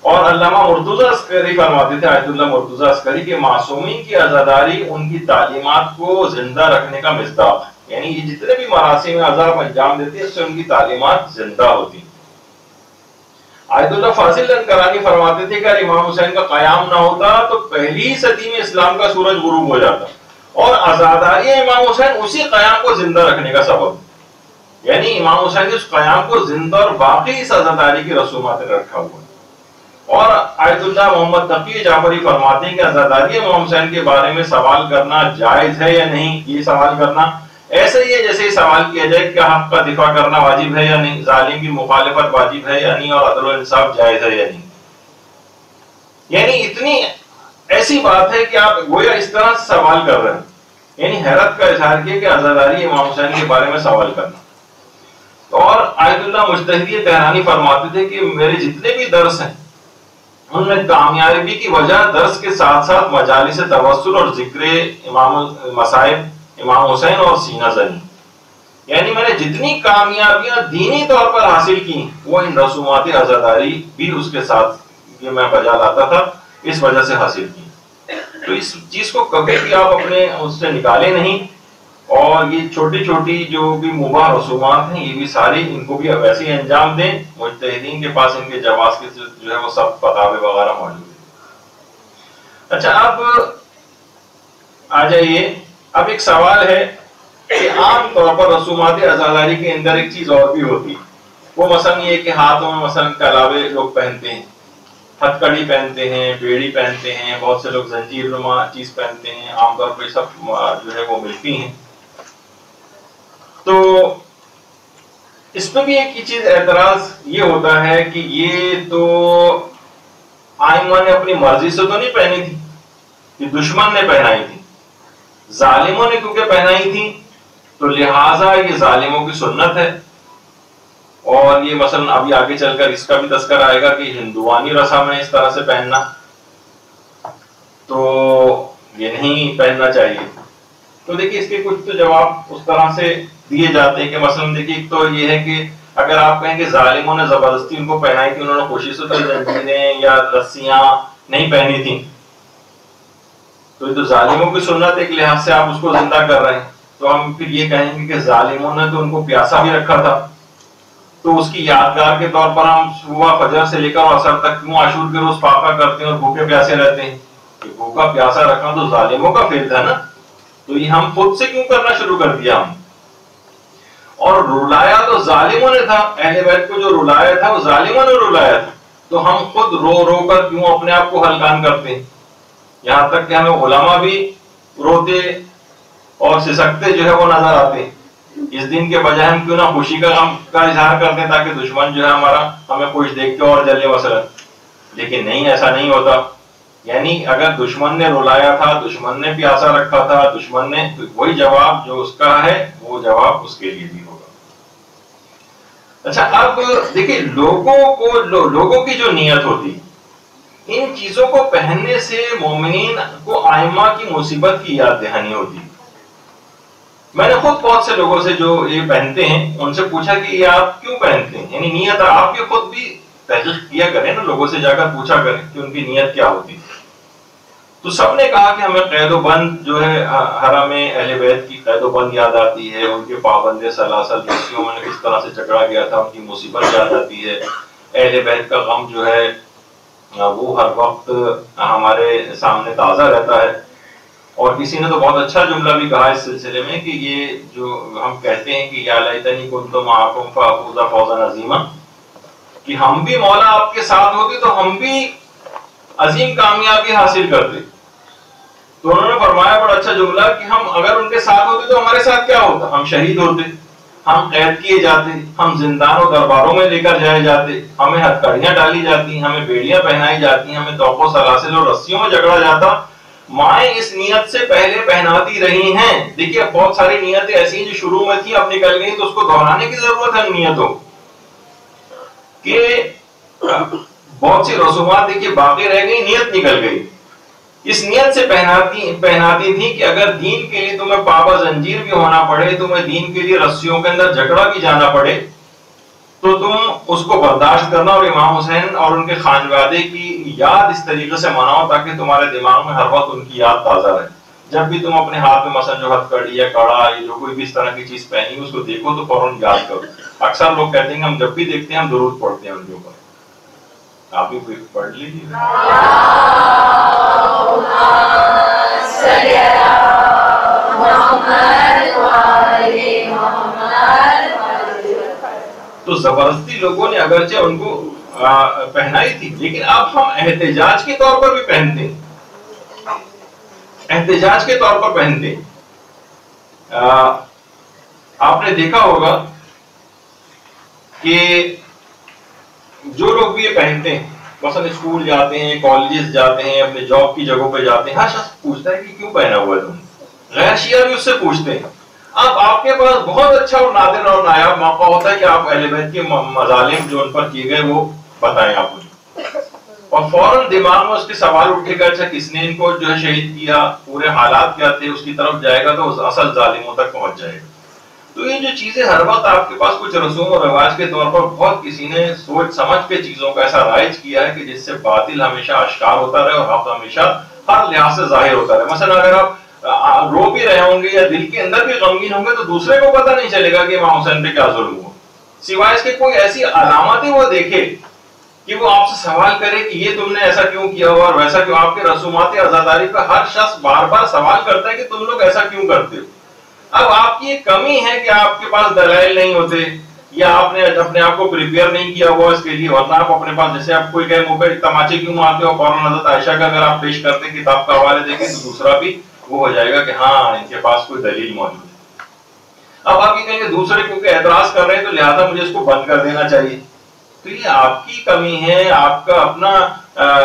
B: اور علامہ مرتضی عسکری فرماتے تھے, آیت اللہ مرتضی عسکری, کہ معصومین کی عزاداری ان کی تعلیمات کو زندہ رکھنے کا مصداق ہے. یعنی یہ جتنے بھی مراسم عزا انجام دیتے ہیں اس سے ان کی تعلیمات زندہ ہوتی ہیں. آیت اللہ فاضل لنکرانی فرماتے تھے کہ اگر امام حسین کا قیام نہ ہوتا تو پہلی صدی میں اسلام کا سورج غروب ہو جاتا, اور عزاداری امام حسین اسی قیام کو زندہ رکھنے کا سبب. یعنی امام حسین نے اس قیام کو زندہ اور باقی اس عزاداری کی رسومات نے رکھا ہوا. اور آیت اللہ محمد تقی جعفری فرماتے ہیں کہ عزاداری امام حسین کے بارے میں سوال کرنا جائز ہے یا نہیں. یہ سوال کرنا ایسے ہی ہے جیسے سوال کیا جائے کہ حق کا دفاع کرنا واجب ہے یا نہیں, ظالم کی مخالفت واجب ہے یا نہیں, اور عدل و انصاف جائز ہے یا نہیں. یعنی اتنی ایسی بات ہے کہ آپ گویا اس طرح سوال کر رہے ہیں. یعنی حیرت کا اظہار کیا کہ عزاداری امام حسین کے بارے میں سوال کرنا. اور آیت اللہ مجتہدی تہرانی فرماتے تھے کہ میرے جتنے بھی درس ہیں ان میں کامیابی کی وجہ درس کے ساتھ ساتھ مجالس توسل اور ذکر امام مصائب امام حسین اور سینہ زنی. یعنی میں نے جتنی کامیابیاں دینی طور پر حاصل کی وہ ان رسومات عزاداری بھی اس کے ساتھ یہ میں بجا لاتا تھا, اس وجہ سے حاصل کی. تو اس چیز کو کبھی بھی آپ اپنے اس سے نکالے نہیں, اور یہ چھوٹی چھوٹی جو بھی مباح رسومات ہیں یہ بھی ساری ان کو بھی ویسے ہی انجام دیں. مجتہدین کے پاس ان کے جواز کے جو ہے وہ سب فتاوی وغیرہ موجود ہیں. اچھا اب آ جائیے, اب ایک سوال ہے کہ عام طور پر رسومات عزاداری کے اندر ایک چیز اور بھی ہوتی ہے, وہ مثلا یہ کہ ہاتھوں میں مثلا کلاوے لوگ پہنتے ہیں, ہتھ کڑی پہنتے ہیں, بیڑی پہنتے ہیں, بہت سے لوگ زنجیر نما چیز پہنتے ہیں. عام طور پر سب جو ہے وہ ملتی ہیں. تو اس میں بھی ایک چیز اعتراض یہ ہوتا ہے کہ یہ تو فاطمہ نے اپنی مرضی سے تو نہیں پہنی تھی، کہ دشمن نے پہنائی تھی، ظالموں نے کیونکہ پہنائی تھی تو لہٰذا یہ ظالموں کی سنت ہے. اور یہ مثلا ابھی آگے چل کر اس کا بھی تذکر آئے گا کہ ہندوانی رسم ہے اس طرح سے پہننا، تو یہ نہیں پہننا چاہیے. تو دیکھیے اس کے کچھ تو جواب اس طرح سے دیے جاتے ہیں کہ مثلا دیکھیے ایک تو یہ ہے کہ اگر آپ کہیں کہ ظالموں نے زبردستی ان کو پہنائی تھی، انہوں نے خوشی سے تو زنجیریں یا رسیاں نہیں پہنی تھی، تو یہ تو ظالموں کی سنت ایک لحاظ سے آپ اس کو زندہ کر رہے ہیں. تو ہم پھر یہ کہیں گے کہ ظالموں نے تو ان کو پیاسا بھی رکھا تھا، تو اس کی یادگار کے طور پر ہم صبح فجر سے لے کر عصر تک کیوں عاشور کے روز فاقہ کرتے ہیں اور بھوکے پیاسے رہتے ہیں؟ کہ بھوکا پیاسا رکھنا تو ظالموں کا فعل تھا نا، تو یہ ہم خود سے کیوں کرنا شروع کر دیا ہم؟ اور رلایا تو ظالموں نے تھا، اہل بیت کو جو رلایا تھا وہ ظالموں نے رلایا تھا، تو ہم خود رو رو کر کیوں اپنے آپ کو ہلکان کرتے ہیں؟ یہاں تک کہ ہمیں علماء بھی روتے اور سسکتے جو ہے وہ نظر آتے ہیں. اس دن کے بجائے ہم کیوں نہ خوشی کا غم کا اظہار کرتے ہیں تاکہ دشمن جو ہے ہمارا ہمیں خوش دیکھ کے اور جلے مثلا. لیکن نہیں، ایسا نہیں ہوتا. یعنی اگر دشمن نے رلایا تھا، دشمن نے پیاسا رکھا تھا، دشمن نے، وہی جواب جو اس کا ہے وہ جواب اس کے لیے بھی ہوگا. اچھا اب دیکھیں لوگوں کی جو نیت ہوتی، ان چیزوں کو پہننے سے مومنین کو آئمہ کی مصیبت کی یاد دہانی ہوتی. میں نے خود بہت سے لوگوں سے جو یہ پہنتے ہیں ان سے پوچھا کہ یہ آپ کیوں پہنتے ہیں، یعنی نیت آپ یہ خود بھی تحقیق کیا کریں نا، لوگوں سے جا کر پوچھا کریں کہ ان کی نیت کیا ہوتی. تو سب نے کہا کہ ہمیں قید و بند جو ہے حرم اہل بیت کی قید و بند یاد آتی ہے، ان کے پابند سلاسل رسیوں میں کس طرح سے چکڑا گیا تھا، ان کی مصیبت یاد آتی ہے. اہل بیت کا غم جو ہے وہ ہر وقت ہمارے سامنے تازہ رہتا ہے. اور کسی نے تو بہت اچھا جملہ بھی کہا اس سلسلے میں کہ یہ جو ہم کہتے ہیں کہ یا لیتنی کنت معکم فافوز فوزا عظیما، کہ ہم بھی مولا آپ کے ساتھ ہوتے تو ہم بھی عظیم کامیابی حاصل کرتے. تو انہوں نے فرمایا بڑا اچھا جملہ کہ ہم اگر ان کے ساتھ ہوتے تو ہمارے ساتھ کیا ہوتا؟ ہم شہید ہوتے، ہم قید کیے جاتے، ہم زندان و درباروں میں لے کر جائے جاتے، ہمیں ہتھکڑیاں ڈالی جاتی، ہمیں بیڑیاں پہنائی جاتی، ہمیں توق و سلاسل اور رسیوں میں جکڑا جاتا. مائیں اس نیت سے پہلے پہناتی رہی ہیں. دیکھیے بہت ساری نیتیں ایسی ہیں جو شروع میں تھی، اب نکل گئی، تو اس کو دہرانے کی ضرورت ہے نیتوں کہ بہت سی رسومات دیکھیے باقی رہ گئی، نیت نکل گئی. اس نیت سے پہناتی تھی کہ اگر دین کے لیے تمہیں پابا زنجیر بھی ہونا پڑے، تمہیں دین کے لیے رسیوں کے اندر جھگڑا بھی جانا پڑے، تو تم اس کو برداشت کرنا اور امام حسین اور ان کے خانوادے کی یاد اس طریقے سے مناؤ تاکہ تمہارے دماغ میں ہر وقت ان کی یاد تازہ رہے. جب بھی تم اپنے ہاتھ میں مثلا جو ہتھ کڑی یا کڑا یا جو کوئی بھی اس طرح کی چیز پہنی اس کو دیکھو تو فوراً یاد کرو. اکثر لوگ کہتے ہیں کہ ہم جب بھی دیکھتے ہیں ہم درود پڑھتے ہیں ان کے اوپر. آپ بھی پڑھ لیجیے. تو زبردستی لوگوں نے اگرچہ ان کو پہنائی تھی، لیکن اب ہم احتجاج کے طور پر بھی پہنتے ہیں، احتجاج کے طور پر پہنتے ہیں. آپ نے دیکھا ہوگا کہ جو لوگ بھی یہ پہنتے ہیں، مثلا اسکول جاتے ہیں، کالجز جاتے ہیں، اپنے جاب کی جگہوں پہ جاتے ہیں، ہر شخص پوچھتا ہے کہ کیوں پہنا ہوا ہے تم. غیر شیعہ بھی اس سے پوچھتے ہیں. اب آپ کے پاس بہت اچھا اور نادر اور نایاب موقع ہوتا ہے کہ آپ اہل بیت کے مظالم جو ان پر کیے گئے وہ بتائیں آپ مجھے، اور فوراً دماغ میں اس کے سوال اٹھے گا اچھا کس نے ان کو جو ہے شہید کیا، پورے حالات کیا تھے، اس کی طرف جائے گا تو اصل ظالموں تک پہنچ جائے گا. تو یہ جو چیزیں ہر وقت آپ کے پاس کچھ رسوم و رواج کے طور پر بہت کسی نے سوچ سمجھ کے چیزوں کا ایسا رائج کیا ہے کہ جس سے باطل ہمیشہ آشکار ہوتا رہے اور حق ہمیشہ ہر لحاظ سے ظاہر ہوتا رہے. مثلا اگر آپ رو بھی رہے ہوں گے یا دل کے اندر بھی غمگین ہوں گے تو دوسرے کو پتہ نہیں چلے گا کہ امام حسین پہ کیا ظلم ہوا، سوائے اس کے کوئی ایسی علامتیں وہ دیکھے کہ وہ آپ سے سوال کرے کہ یہ تم نے ایسا کیوں کیا ہوا اور ویسا کیوں. آپ کے رسومات عزاداری پہ ہر شخص بار بار سوال کرتا ہے کہ تم لوگ ایسا کیوں کرتے ہو. اب آپ کی ایک کمی ہے کہ آپ کے پاس دلائل نہیں ہوتے یا آپ نے اپنے آپ کو پریپیئر نہیں کیا ہوا اس کے لیے، ورنہ آپ اپنے پاس جیسے آپ کوئی کہے منہ پہ تماچے کیوں مارتے ہو، فوراً حضرت عائشہ کا اگر آپ پیش کرتے کتاب کا حوالے دیکھیں تو دوسرا بھی وہ ہو جائے گا کہ ہاں ان کے پاس کوئی دلیل موجود ہے. اب آپ یہ کہیں گے دوسرے کیونکہ اعتراض کر رہے ہیں تو لہٰذا مجھے اس کو بند کر دینا چاہیے. تو یہ آپ کی کمی ہے, آپ کا اپنا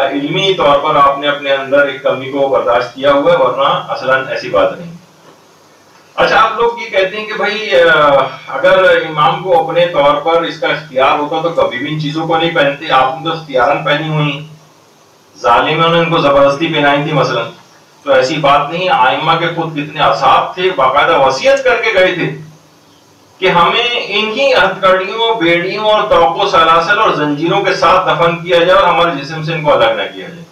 B: علمی طور پر آپ نے اپنے اندر ایک کمی کو برداشت کیا ہوا ہے, ورنہ اصلاً ایسی بات نہیں. اچھا, آپ لوگ یہ کہتے ہیں کہ بھائی اگر امام کو اپنے طور پر اس کا اختیار ہوتا تو کبھی بھی ان چیزوں کو نہیں پہنتے. آپ نے تو اختیاراً پہنی ہوئی, ظالموں نے ان کو زبردستی پہنائی تھی مثلا. تو ایسی بات نہیں. ائمہ کے خود کتنے اصحاب تھے, باقاعدہ وصیت کر کے گئے تھے کہ ہمیں انہی ہتھکڑیوں, بیڑیوں اور توق و سلاسل اور زنجیروں کے ساتھ دفن کیا جائے اور ہمارے جسم سے ان کو الگ نہ کیا جائے.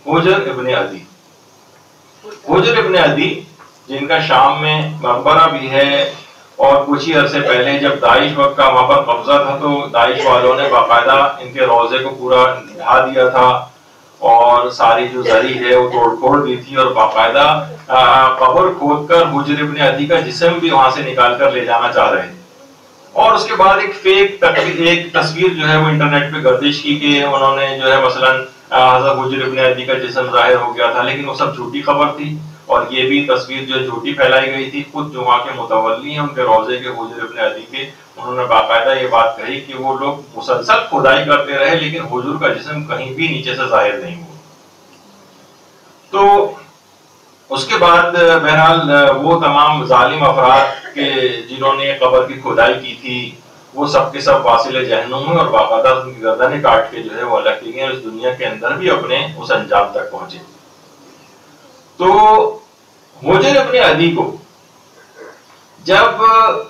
B: حجر ابن عدی, حجر ابن عدی جن کا شام میں مقبرہ بھی ہے, اور کچھ ہی عرصے پہلے جب داعش وقت کا وہاں پر قبضہ تھا تو داعش والوں نے باقاعدہ ان کے روضے کو پورا ڈھا دیا تھا اور ساری جو زری ہے وہ توڑ پھوڑ دی تھی, اور باقاعدہ قبر کھود کر حجر ابن عدی کا جسم بھی وہاں سے نکال کر لے جانا چاہ رہے تھے. اور اس کے بعد ایک فیک ایک تصویر جو ہے وہ انٹرنیٹ پہ گردش کی کہ انہوں نے جو ہے مثلاً حضرت حجر ابن عدی کا جسم ظاہر ہو گیا تھا, لیکن وہ سب جھوٹی خبر تھی. اور یہ بھی تصویر جو جھوٹی پھیلائی گئی تھی. خود جو وہاں کے متولی ہیں ان کے روضے کے, حجر ابن عدی کے, انہوں نے باقاعدہ یہ بات کہی کہ وہ لوگ مسلسل کھدائی کرتے رہے لیکن حضور کا جسم کہیں بھی نیچے سے ظاہر نہیں ہوا. تو اس کے بعد بہرحال وہ تمام ظالم افراد کے جنہوں نے قبر کی کھدائی کی تھی وہ سب کے سب واصل جہنم ہوئے اور باقاعدہ ان کی گردنیں کاٹ کے جو ہے وہ الگ کی گئے, اس دنیا کے اندر بھی اپنے اس انجام تک پہنچے. تو حجر ابن عدی کو جب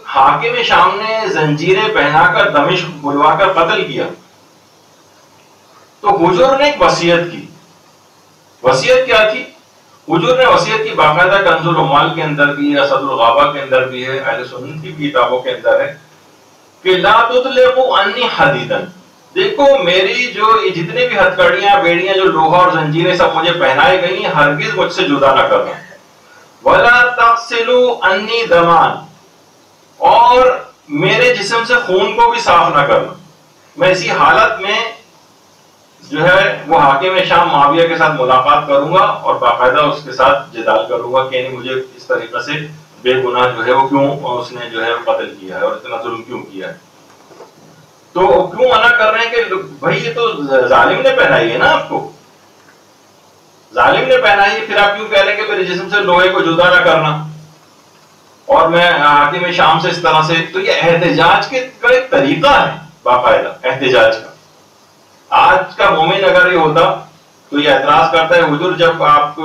B: حاکم شام نے زنجیریں پہنا کر دمشق بلوا کر قتل کیا تو حجر نے ایک وصیت کی. وصیت کیا تھی؟ حجر نے وصیت کی, باقاعدہ کنز العمال کے اندر بھی ہے, اسد الغابہ کے اندر بھی ہے, اہل سنت کی کتابوں کے اندر ہے کہ لا تطلقوا عنی حدیدا, دیکھو میری جو جتنے بھی ہتھکڑیاں, بیڑیاں, جو لوہا اور زنجیریں سب مجھے پہنائی گئی ہیں, ہرگز مجھ سے جدا نہ کرنا. ولا تغسلوا عنی دمان, اور میرے جسم سے خون کو بھی صاف نہ کرنا. میں اسی حالت میں جو ہے وہ حاکم شام معاویہ کے ساتھ ملاقات کروں گا اور باقاعدہ اس کے ساتھ جدال کروں گا کہ یعنی مجھے اس طریقے سے بے گناہ جو ہے وہ کیوں اس نے جو ہے قتل کیا ہے اور اتنا ظلم کیوں کیا ہے. تو کیوں منع کر رہے ہیں کہ بھائی یہ تو ظالم نے پہنائی ہے نا, آپ کو ظالم نے پہنائی ہے, پھر آپ کیوں کہہ رہے ہیں کہ میرے جسم سے لوہے کو جدا نہ کرنا اور میں حاکم شام سے اس طرح سے. تو یہ احتجاج کا ایک طریقہ ہے باقاعدہ احتجاج کا. آج کا مومن اگر یہ ہوتا تو یہ اعتراض کرتا ہے حضور جب آپ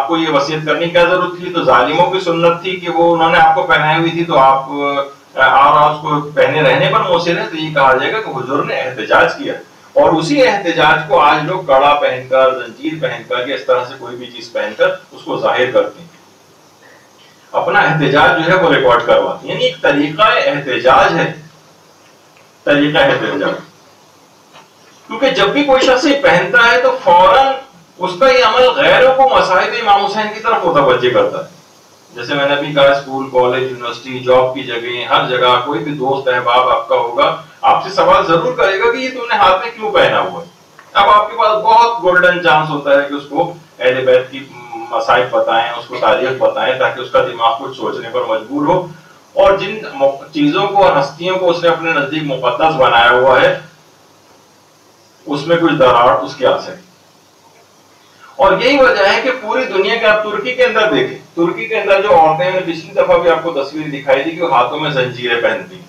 B: کو یہ وصیت کرنے کی کیا ضرورت تھی, تو ظالموں کی سنت تھی کہ وہ انہوں نے آپ کو پہنائی ہوئی تھی تو آپ اور اس کو پہنے رہنے پر مصر ہیں. تو یہ کہا جائے گا کہ حضور نے احتجاج کیا, اور اسی احتجاج کو آج لوگ کڑا پہن کر, زنجیر پہن کر یا اس طرح سے کوئی بھی چیز پہن کر اس کو ظاہر کرتے ہیں, اپنا احتجاج جو ہے وہ ریکارڈ کرواتے ہیں. یعنی ایک طریقہ احتجاج ہے, طریقہ احتجاج. کیونکہ جب بھی کوئی شخص یہ پہنتا ہے تو فوراً اس کا یہ عمل غیروں کو مصائب امام حسین کی طرف متوجہ کرتا ہے. جیسے میں نے بھی کہا, اسکول, کالج, یونیورسٹی, جاب کی جگہ, ہر جگہ کوئی بھی دوست احباب آپ کا ہوگا, آپ سے سوال ضرور کرے گا کہ یہ تم نے ہاتھ میں کیوں پہنا ہوا ہے. اب آپ کے پاس بہت گولڈن چانس ہوتا ہے کہ اس کو اہل بیت کی مصائب بتائیں, اس کو تاریخ بتائیں, تاکہ اس کا دماغ کچھ سوچنے پر مجبور ہو, اور جن چیزوں کو اور ہستیوں کو اس نے اپنے نزدیک مقدس بنایا ہوا ہے اس میں کچھ دراڑ اس کے آ سکے. اور یہی وجہ ہے کہ پوری دنیا کے, آپ ترکی کے اندر دیکھیں, ترکی کے اندر جو عورتیں ہیں, پچھلی دفعہ بھی آپ کو تصویر دکھائی تھی کہ وہ ہاتھوں میں زنجیریں پہنتی.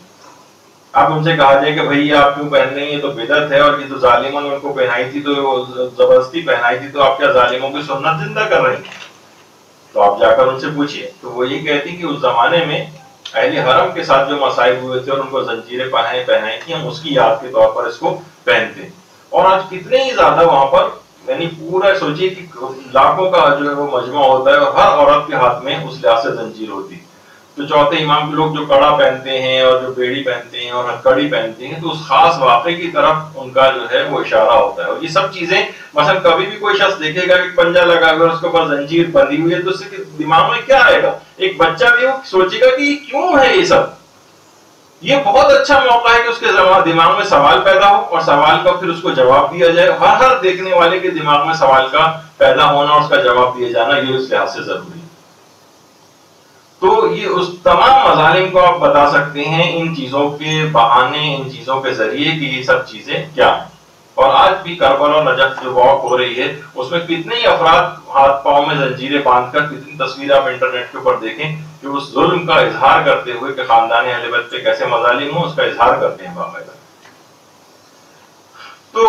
B: اب ان سے کہا جائے کہ بھائی آپ کیوں پہن رہے ہیں, یہ تو بدعت ہے, اور یہ تو ظالموں نے ان کو پہنائی تھی, تو زبردستی پہنائی تھی, تو آپ کیا ظالموں کی سنت زندہ کر رہے ہیں؟ تو آپ جا کر ان سے پوچھیے. تو وہ یہ کہتی کہ اس زمانے میں اہل حرم کے ساتھ جو مصائب ہوئے تھے اور ان کو زنجیریں پہنائی تھی, ہم اس کی یاد کے طور پر اس کو پہنتے. اور آج کتنے ہی زیادہ وہاں پر, یعنی پورا سوچیے کہ لاکھوں کا جو ہے وہ مجمع ہوتا ہے, اور ہر عورت کے ہاتھ میں اس لحاظ سے زنجیر ہوتی. تو چوتھے امام کے لوگ جو کڑا پہنتے ہیں اور جو بیڑی پہنتے ہیں اور ہتھکڑی پہنتے ہیں, تو اس خاص واقعے کی طرف ان کا جو ہے وہ اشارہ ہوتا ہے. اور یہ سب چیزیں مثلا کبھی بھی کوئی شخص دیکھے گا کہ پنجہ لگا ہوا ہے, اس کے اوپر زنجیر بندھی ہوئی ہے, تو اس کے دماغ میں کیا آئے گا؟ ایک بچہ بھی وہ سوچے گا کہ یہ کیوں ہے یہ سب. یہ بہت اچھا موقع ہے کہ اس کے دماغ میں سوال پیدا ہو, اور سوال کا پھر اس کو جواب دیا جائے. ہر دیکھنے والے کے دماغ میں سوال کا پیدا ہونا اور اس کا جواب دیا جانا, یہ اس لحاظ سے ضروری ہے. تو یہ اس تمام مظالم کو آپ بتا سکتے ہیں ان چیزوں کے بہانے، ان چیزوں کے ذریعے کہ یہ سب چیزیں کیا ہیں۔ اور آج بھی کربلا اور نجف جو واک ہو رہی ہے اس میں کتنے ہی افراد ہاتھ پاؤں میں زنجیریں باندھ کر، کتنی تصویریں آپ انٹرنیٹ کے اوپر دیکھیں کہ اس ظلم کا اظہار کرتے ہوئے کہ خاندان اہل بیت پہ کیسے مظالم ہوں اس کا اظہار کرتے ہیں باقاعدہ۔ تو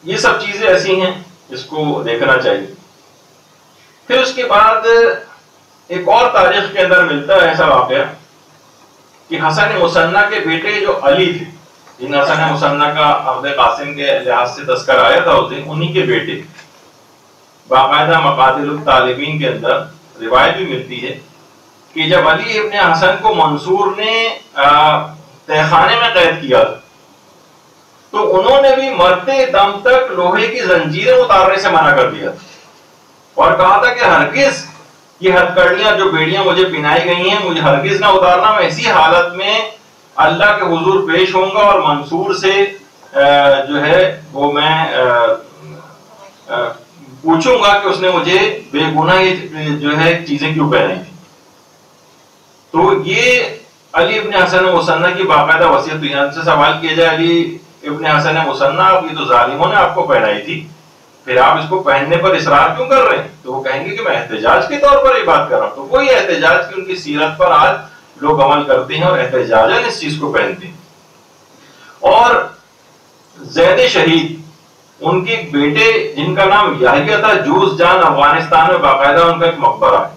B: یہ سب چیزیں ایسی ہیں جس کو دیکھنا چاہیے۔ پھر اس کے بعد ایک اور تاریخ کے اندر ملتا ہے ایسا واقعہ کہ حسن مصنع کے بیٹے جو علی تھے، جن حسن مصنع کا عبد قاسم کے لحاظ سے تذکر آیا تھا اس دن، انہی کے بیٹے، باقاعدہ مقاتل الطالبین کے اندر روایت بھی ملتی ہے کہ جب علی ابن حسن کو منصور نے تہ خانے میں قید کیا تھا تو انہوں نے بھی مرتے دم تک لوہے کی زنجیریں اتارنے سے منع کر دیا اور کہا تھا کہ ہرگز یہ ہتھکڑیاں جو بیڑیاں مجھے پہنائی گئی ہیں مجھے ہرگز نہ اتارنا، میں اسی حالت میں اللہ کے حضور پیش ہوں گا اور منصور سے جو ہے وہ میں پوچھوں گا کہ اس نے مجھے بے گناہ یہ جو ہے چیزیں کیوں پہنائی تھی۔ تو یہ علی ابن حسن مصنع کی باقاعدہ وصیت، تو یہاں سے سوال کیا جائے علی ابن حسن مصنع یہ تو ظالموں نے آپ کو پہنائی تھی، پھر آپ اس کو پہننے پر اصرار کیوں کر رہے ہیں؟ تو وہ کہیں گے کہ میں احتجاج کے طور پر یہ بات کر رہا ہوں۔ تو وہی احتجاج کی ان کی سیرت پر آج لوگ عمل کرتے ہیں اور احتجاجاً اس چیز کو پہنتے ہیں۔ اور زید شہید، ان کے بیٹے جن کا نام یحییٰ تھا، جوز جان افغانستان میں باقاعدہ ان کا ایک مقبرہ ہے۔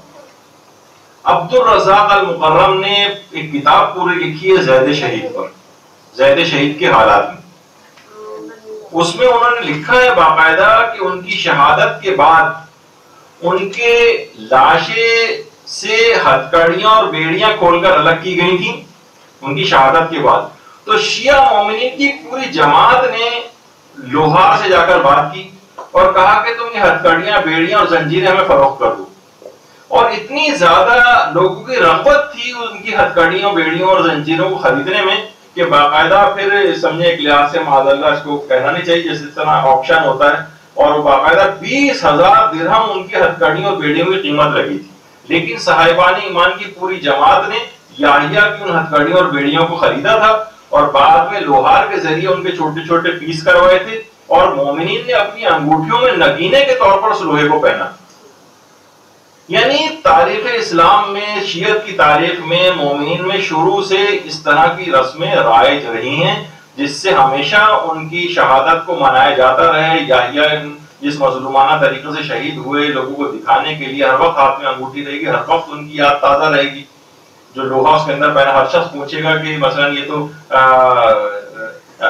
B: عبد الرزاق المکرم نے ایک کتاب پوری لکھی ہے زید شہید پر، زید شہید کے حالات میں۔ اس میں انہوں نے لکھا ہے باقاعدہ کہ ان کی شہادت کے بعد ان کے لاشیں سے ہتھکڑیاں اور بیڑیاں کھول کر الگ کی گئی تھیں ان کی شہادت کے بعد۔ تو شیعہ مومنین کی پوری جماعت نے لوہار سے جا کر بات کی اور کہا کہ تم یہ ہتھکڑیاں، بیڑیاں اور زنجیریں ہمیں فروخت کر دو۔ اور اتنی زیادہ لوگوں کی رغبت تھی ان کی ہتھکڑیوں، بیڑیوں اور زنجیروں کو خریدنے میں کہ باقاعدہ پھر سمجھے ایک لحاظ سے معاذ اللہ اس کو کہنا نہیں چاہیے، جس طرح آکشن ہوتا ہے، اور وہ باقاعدہ 20,000 درہم ان کی ہتھکڑیوں اور بیڑیوں کی قیمت لگی تھی۔ لیکن صاحبان ایمان کی پوری جماعت نے یحییٰ کی ان ہتھکڑیوں اور بیڑیوں کو خریدا تھا اور بعد میں لوہار کے ذریعے ان کے چھوٹے چھوٹے پیس کروائے تھے، اور مومنین نے اپنی انگوٹھیوں میں نگینے کے طور پر اس لوہے کو پہنا۔ یعنی تاریخ اسلام میں، شیعت کی تاریخ میں، مومنین میں شروع سے اس طرح کی رسمیں رائج رہی ہیں جس سے ہمیشہ ان کی شہادت کو منایا جاتا رہے۔ یحییٰ جس مظلومانہ طریقے سے شہید ہوئے لوگوں کو دکھانے کے لیے ہر وقت ہاتھ میں انگوٹھی رہے گی، ہر وقت ان کی یاد تازہ رہے گی۔ جو لوہا اس کے اندر پہنا، ہر شخص پوچھے گا کہ مثلا یہ تو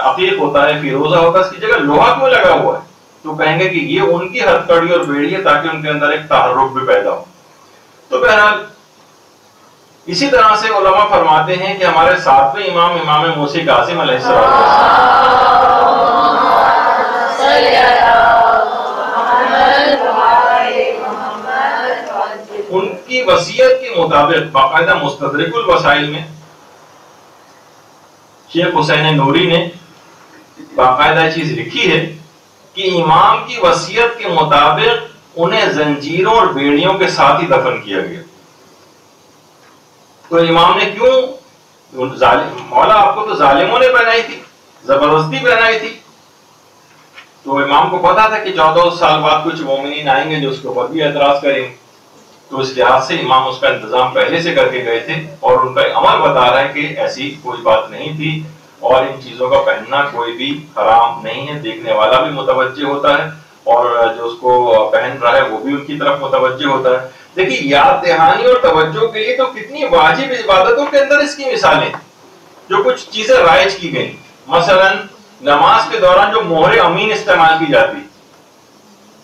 B: عقیق ہوتا ہے، فیروزہ ہوتا ہے، اس کی جگہ لوہا کیوں لگا ہوا ہے؟ تو کہیں گے کہ یہ ان کی ہتھکڑی اور بیڑی ہے تاکہ ان کے اندر ایک تحرک بھی پیدا ہو۔ تو بہرحال اسی طرح سے علماء فرماتے ہیں کہ ہمارے ساتویں امام، امام موسی کاظم علیہ السلام، ان کی وصیت کے مطابق باقاعدہ مستدرک الوسائل میں شیخ حسین نوری نے باقاعدہ چیز لکھی ہے کہ امام کی وصیت کے مطابق انہیں زنجیروں اور بیڑیوں کے ساتھ ہی دفن کیا گیا۔ تو امام نے کیوں؟ مولا آپ کو تو ظالموں نے پہنائی تھی، زبردستی پہنائی تھی۔ تو امام کو پتا تھا کہ 14 سال بعد کچھ مومنین آئیں گے جو اس کے اوپر بھی اعتراض کریں گے، تو اس لحاظ سے امام اس کا انتظام پہلے سے کر کے گئے تھے، اور ان کا عمل بتا رہا ہے کہ ایسی کوئی بات نہیں تھی اور ان چیزوں کا پہننا کوئی بھی حرام نہیں ہے۔ دیکھنے والا بھی متوجہ ہوتا ہے اور جو اس کو پہن رہا ہے وہ بھی ان کی طرف متوجہ ہوتا ہے۔ دیکھیے یاد دہانی اور توجہ کے لیے تو کتنی واجب عبادتوں کے اندر اس کی مثالیں جو کچھ چیزیں رائج کی گئیں، مثلا نماز کے دوران جو مہر امین استعمال کی جاتی،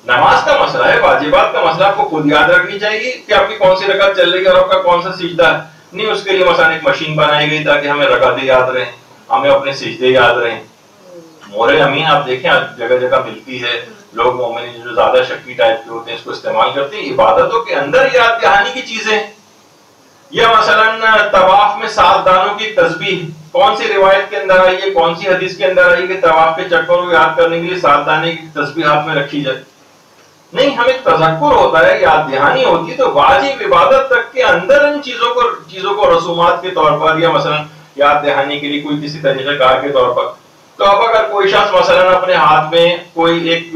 B: نماز کا مسئلہ ہے، واجبات کا مسئلہ آپ کو خود یاد رکھنی چاہیے کہ آپ کی کون سی رکعت چل رہی ہے اور آپ کا کون سا سجدہ ہے، نہیں اس کے لیے مثلا ایک مشین بنائی گئی تاکہ ہمیں رکعتیں یاد رہیں، ہمیں اپنے سجدے یاد رہیں۔ مہر امین آپ دیکھیں جگہ جگہ ملتی ہے، لوگ مومن جو زیادہ شکی ٹائپ کے ہوتے ہیں اس کو استعمال کرتے ہیں عبادتوں کے اندر یاد دہانی کی چیزیں۔ یا مثلا طواف میں 7 دانوں کی تسبیح، کون سی روایت کے اندر آئی ہے، کون سی حدیث کے اندر آئی کہ طواف کے چکروں کو یاد کرنے کے لیے 7 دانے کی تسبیح ہاتھ میں رکھی جائے؟ نہیں، ہمیں تذکر ہوتا ہے، یاد دہانی ہوتی ہے، تو واجب عبادت تک کے اندر ان چیزوں کو رسومات کے طور پر یا مثلا یاد دہانی کے لیے کوئی کسی طریقہ کار کے طور پر، تو اب اگر کوئی شخص مثلا اپنے ہاتھ میں کوئی ایک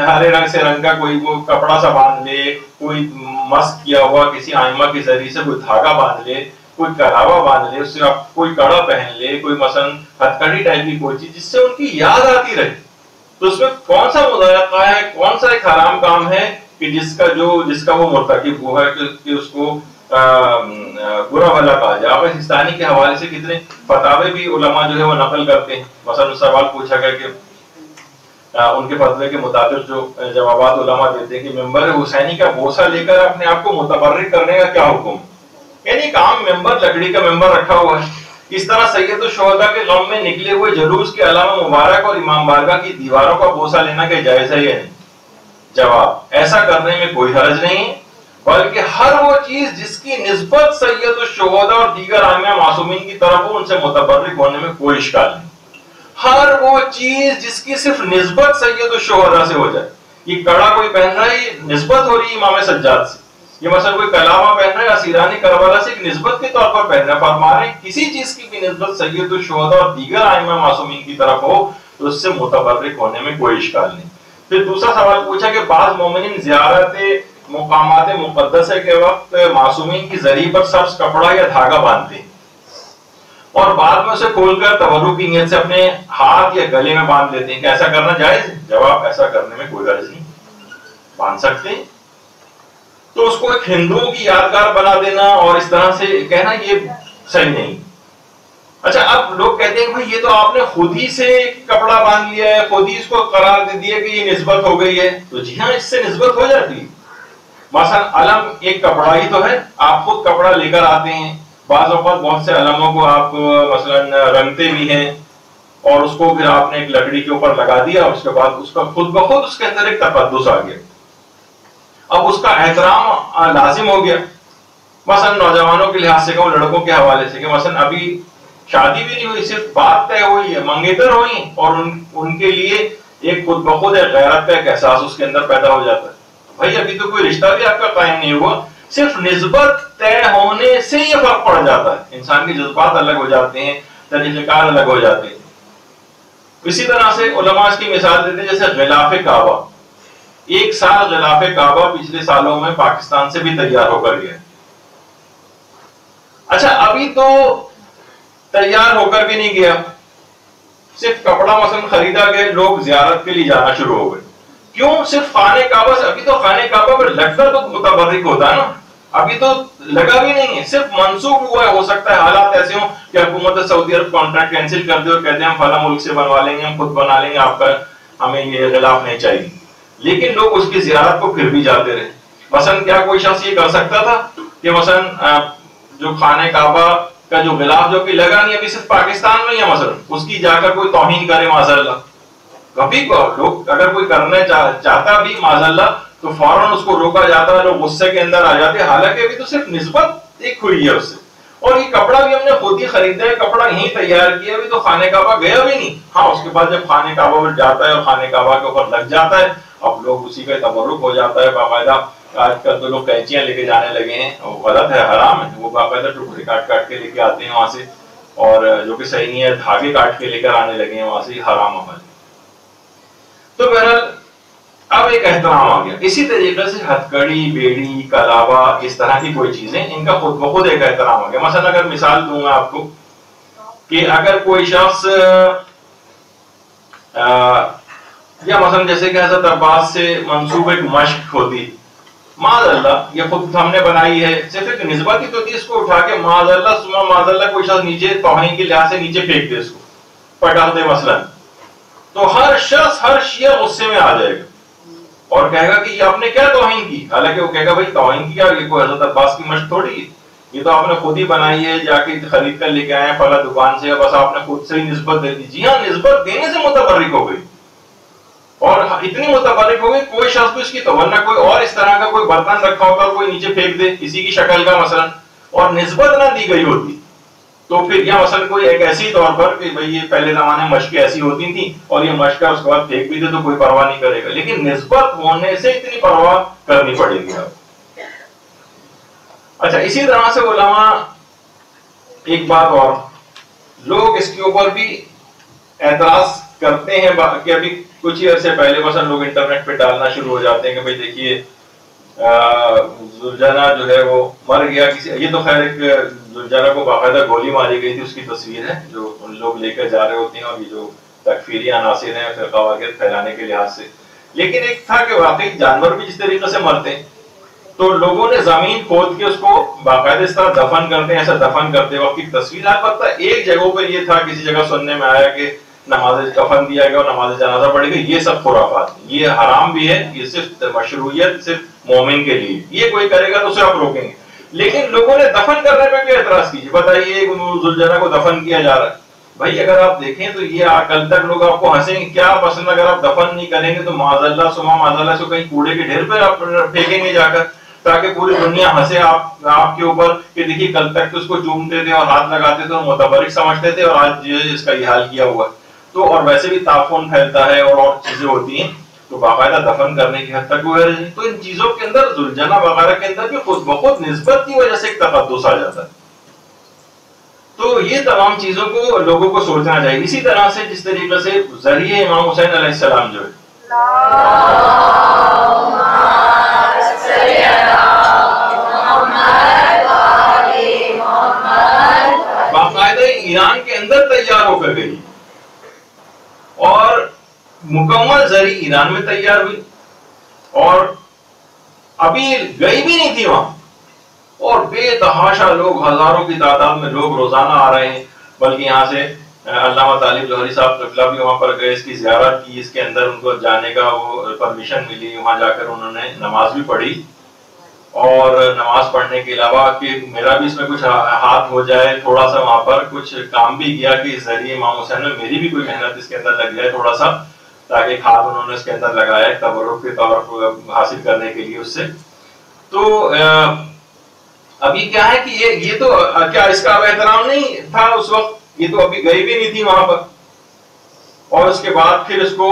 B: ہرے رنگ سے رنگ کا کوئی وہ کپڑا سا باندھ لے، کوئی مسک کیا ہوا کسی آئمہ کے ذریعے سے کوئی دھاگا باندھ لے، کوئی کلاوا باندھ لے، اس سے کوئی کڑا پہن لے، کوئی مثلا ہتھکڑی ٹائپ کی کوئی چیز جس سے ان کی یاد آتی رہے، تو اس میں کون سا مضائقہ ہے، کون سا ایک حرام کام ہے کہ جس کا وہ مرتکب ہوا ہے کہ اس کو برا بھلا کہا جائے. آپ ہندوستانی کے حوالے سے کتنے فتاوے بھی علماء جو ہے وہ نقل کرتے ہیں. مثلا سوال پوچھا گیا کہ ان کے فتوے کے مطابق جو جوابات علماء دیتے ہیں کہ ممبر حسینی کا بوسہ لے کر اپنے آپ کو متبرک کرنے کا کیا حکم؟ یعنی ایک عام ممبر، لکڑی کا ممبر رکھا ہوا ہے، اس طرح سید الشہداء کے غم میں نکلے ہوئے جلوس کے علامہ مبارک اور امام بارگاہ کی دیواروں کا بوسہ لینا کہ جائز ہے یا نہیں؟ جواب: ایسا کرنے میں کوئی حرج نہیں، بلکہ ہر وہ چیز جس کی نسبت سید الشہداء اور دیگر ائمہ معصومین کی طرف ہو ان سے متبرک ہونے میں کوئی اشکال نہیں. ہر وہ چیز جس کی صرف نسبت سید الشہداء سے ہو جائے. یہ کڑا کوئی پہن رہا ہے، یہ نسبت ہو رہی ہے امام سجاد سے. یہ مثلا کوئی کلامہ پہن رہا ہے اسیرانی کربلا سے ایک نسبت کے طور پر پہن رہا ہے. فرما رہے ہیں کسی چیز کی بھی نسبت سید الشہداء اور دیگر ائمہ معصومین کی طرف ہو تو اس سے متبرک ہونے میں کوئی اشکال نہیں. پھر دوسرا سوال پوچھا کہ بعض مومنین زیارت مقامات مقدسہ کے وقت معصومین کی ذریعے پر سبز کپڑا یا دھاگا باندھتے ہیں اور بعد میں اسے کھول کر تبرک کی نیت سے اپنے ہاتھ یا گلے میں باندھ لیتے ہیں، کہ ایسا کرنا جائز ہے؟ جواب: ایسا کرنے میں کوئی حرج نہیں، باندھ سکتے ہیں. تو اس کو ایک ہندوؤں کی یادگار بنا دینا اور اس طرح سے کہنا یہ صحیح نہیں. اچھا، اب لوگ کہتے ہیں کہ بھائی یہ تو آپ نے خود ہی سے کپڑا باندھ لیا ہے، خود ہی اس کو قرار دے دیا کہ یہ نسبت ہو گئی ہے. تو جی ہاں، اس سے نسبت ہو جاتی ہے. مثلا علم ایک کپڑا ہی تو ہے، آپ خود کپڑا لے کر آتے ہیں. بعض اوقات بہت سے علموں کو آپ مثلا رنگتے بھی ہیں اور اس کو پھر آپ نے ایک لکڑی کے اوپر لگا دیا اور اس کے بعد اس کا خود بخود اس کے اندر ایک تقدس آ گیا. اب اس کا احترام لازم ہو گیا. مثلا نوجوانوں کے لحاظ سے کہوں، لڑکوں کے حوالے سے کہ مثلا ابھی شادی بھی نہیں ہوئی، صرف بات طے ہوئی ہے، منگیتر ہوئی، اور ان کے لیے ایک خود بخود ایک غیرت کا ایک احساس اس کے اندر پیدا ہو جاتا ہے. بھائی ابھی تو کوئی رشتہ بھی آپ کا قائم نہیں ہوا، صرف نسبت طے ہونے سے یہ فرق پڑ جاتا ہے. انسان کے جذبات الگ ہو جاتے ہیں، طریقہ کار الگ ہو جاتے ہیں. اسی طرح سے علماء اس کی مثال دیتے ہیں جیسے غلاف کعبہ. ایک سال غلاف کعبہ پچھلے سالوں میں پاکستان سے بھی تیار ہو کر گیا. اچھا، ابھی تو تیار ہو کر بھی نہیں گیا، صرف کپڑا مثلا خریدا گیا، لوگ زیارت کے لیے جانا شروع ہو گئے. کیوں؟ صرف خانہ کعبہ سے. ابھی تو خانہ کعبہ پر لگتا تو متبرک ہوتا ہے نا، ابھی تو لگا بھی نہیں ہے، صرف منسوخ ہوا ہے. ہو سکتا ہے حالات ایسے ہوں کہ حکومت سعودی عرب کانٹریکٹ کینسل کر دے اور کہتے ہیں ہم فلاں ملک سے بنوا لیں گے، ہم خود بنا لیں گے، آپ کا ہمیں یہ غلاف نہیں چاہیے. لیکن لوگ اس کی زیارت کو پھر بھی جاتے رہے. مثلا کیا کوئی شخص یہ کر سکتا تھا کہ مثلا جو خانہ کعبہ کا جو غلاف جو کہ لگا نہیں ابھی صرف پاکستان میں، یا مثلا اس کی جا کر کوئی توہین کرے معاذ اللہ؟ کبھی کو لوگ اگر کوئی کرنا چاہتا بھی معاذ اللہ تو فوراً اس کو روکا جاتا ہے، لوگ غصے کے اندر آ جاتے ہیں. حالانکہ ابھی تو صرف نسبت ایک ہوئی ہے اس سے. اور یہ کپڑا بھی ہم نے خود ہی خریدا ہے، کپڑا یہیں تیار کیا، ابھی تو خانہ کعبہ گیا بھی نہیں. ہاں، اس کے بعد جب خانہ کعبہ پر جاتا ہے اور خانہ کعبہ کے اوپر لگ جاتا ہے، اب لوگ اسی کا تبرک ہو جاتا ہے. باقاعدہ آج کل تو لوگ کینچیاں لے کے جانے لگے ہیں، وہ غلط ہے، حرام ہے. وہ باقاعدہ ٹکڑے کاٹ کاٹ کے لے کے آتے ہیں وہاں سے، اور جو کہ صحیح نہیں ہے، دھاگے کاٹ کے لے کر آنے لگے ہیں وہاں سے، حرام عمل. تو بہرحال اب ایک احترام آ گیا. اسی طریقے سے ہتھکڑی، بیڑی، کلاوا، اس طرح کی کوئی چیزیں، ان کا خود بخود ایک احترام آ گیا. مثلا اگر مثال دوں گا آپ کو کہ اگر کوئی شخص یا مثلا جیسے کہ حضرت عباس سے منسوب ایک مشق ہوتی، معاذ اللہ یہ خود ہم نے بنائی ہے، صرف ایک نسبت ہی تو تھی، اس کو اٹھا کے معاذ اللہ سما معاذ اللہ کوئی شخص نیچے توہین کے لحاظ سے نیچے پھینک دے، اس کو پٹک دے مثلا، تو ہر شخص، ہر شیعہ غصے میں آ جائے گا اور کہے گا کہ یہ آپ نے کیا توہین کی. حالانکہ وہ کہے گا بھائی توہین کیا، یہ کوئی حضرت عباس کی مشق تھوڑی ہے، یہ تو آپ نے خود ہی بنائی ہے، جا کے خرید کر لے کے آئے ہیں فلاں دکان سے، بس آپ نے خود سے ہی نسبت دے دی. جی ہاں، نسبت دینے سے متبرک ہو گئی، اور اتنی متبرک ہو گئی کوئی شخص کو اس کی ورنہ کوئی اور اس طرح کا کوئی برتن رکھا ہوتا اور کوئی نیچے پھینک دے کسی کی شکل کا مثلا، اور نسبت نہ دی گئی ہوتی تو پھر یا مثلا کوئی ایک ایسی طور پر کہ بھئی یہ پہلے زمانے میں مشقیں ایسی ہوتی تھیں اور یہ مشق اس کے بعد پھینک بھی دے تو کوئی پرواہ نہیں کرے گا، لیکن نسبت ہونے سے اتنی پرواہ کرنی پڑے گی آپ۔ اچھا اسی طرح سے علماء ایک بات اور، لوگ اس کے اوپر بھی اعتراض کرتے ہیں کہ ابھی کچھ ہی عرصے پہلے مثلا لوگ انٹرنیٹ پہ ڈالنا شروع ہو جاتے ہیں کہ بھئی دیکھیے زلجنہ جو ہے وہ مر گیا کسی، یہ تو خیر ایک زلجنہ کو باقاعدہ گولی ماری گئی تھی اس کی تصویر ہے جو ان لوگ لے کر جا رہے ہوتے ہیں، اور یہ جو تکفیری عناصر ہیں فرقہ واریت پھیلانے کے لحاظ سے۔ لیکن ایک تھا کہ واقعی جانور بھی جس طریقے سے مرتے ہیں تو لوگوں نے زمین کھود کے اس کو باقاعدہ اس طرح دفن کرتے ہیں، ایسا دفن کرتے وقت کی تصویر۔ البتہ ایک جگہوں پر یہ تھا، کسی جگہ سننے میں آیا کہ نماز کفن دیا گیا اور نماز جنازہ پڑھی گئی، یہ سب خرافات، یہ حرام بھی ہے، یہ صرف مشروعیت صرف مومن کے لیے، یہ کوئی کرے گا تو اسے آپ روکیں گے۔ لیکن لوگوں نے دفن کرنے پہ بھی اعتراض کیجیے، بتائیے ذوالجنہ کو دفن کیا جا رہا ہے، بھائی اگر آپ دیکھیں تو یہ کل تک لوگ آپ کو ہنسیں گے، کیا پسند اگر آپ دفن نہیں کریں گے تو معاذ اللہ سما معاذ اللہ سے کہیں کوڑے کے ڈھیر پہ آپ پھینکیں گے جا کر، تاکہ پوری دنیا ہنسے آپ کے اوپر کہ دیکھیے کل تک تو اس کو چومتے تھے اور ہاتھ لگاتے تھے اور متبرک سمجھتے تھے اور آج اس کا یہ حال کیا ہوا۔ تو اور ویسے بھی تعفن پھیلتا ہے اور چیزیں ہوتی ہیں، تو باقاعدہ دفن کرنے کی حد تک وہ ہے۔ تو ان چیزوں کے اندر ذوالجنہ وغیرہ کے اندر بھی خود بخود نسبت کی وجہ سے ایک تقدس آ جاتا ہے۔ تو یہ تمام چیزوں کو لوگوں کو سوچنا چاہیے۔ اسی طرح سے جس طریقے سے ذریعے امام حسین علیہ السلام جو ہے باقاعدہ ایران کے اندر تیار ہو کر گئی اور مکمل زری ایران میں تیار ہوئی، اور ابھی گئی بھی نہیں تھی وہاں، اور بے تحاشا لوگ، ہزاروں کی تعداد میں لوگ روزانہ آ رہے ہیں، بلکہ یہاں سے علامہ طالب جوہری صاحب قبلہ بھی وہاں پر گئے، اس کی زیارت کی، اس کے اندر ان کو جانے کا وہ پرمیشن ملی، وہاں جا کر انہوں نے نماز بھی پڑھی، اور نماز پڑھنے کے علاوہ کہ میرا بھی اس میں کچھ ہاتھ ہو جائے، تھوڑا سا وہاں پر کچھ کام بھی کیا کہ اس ذریعے امام حسین میں میری بھی کوئی محنت اس کے اندر لگ جائے تھوڑا سا، تاکہ ایک ہاتھ انہوں نے اس کے اندر لگایا ہے تبرک کے طور پر حاصل کرنے کے لیے اس سے۔ تو ابھی کیا ہے کہ یہ تو کیا اس کا اب احترام نہیں تھا اس وقت، یہ تو ابھی گئی بھی نہیں تھی وہاں پر، اور اس کے بعد پھر اس کو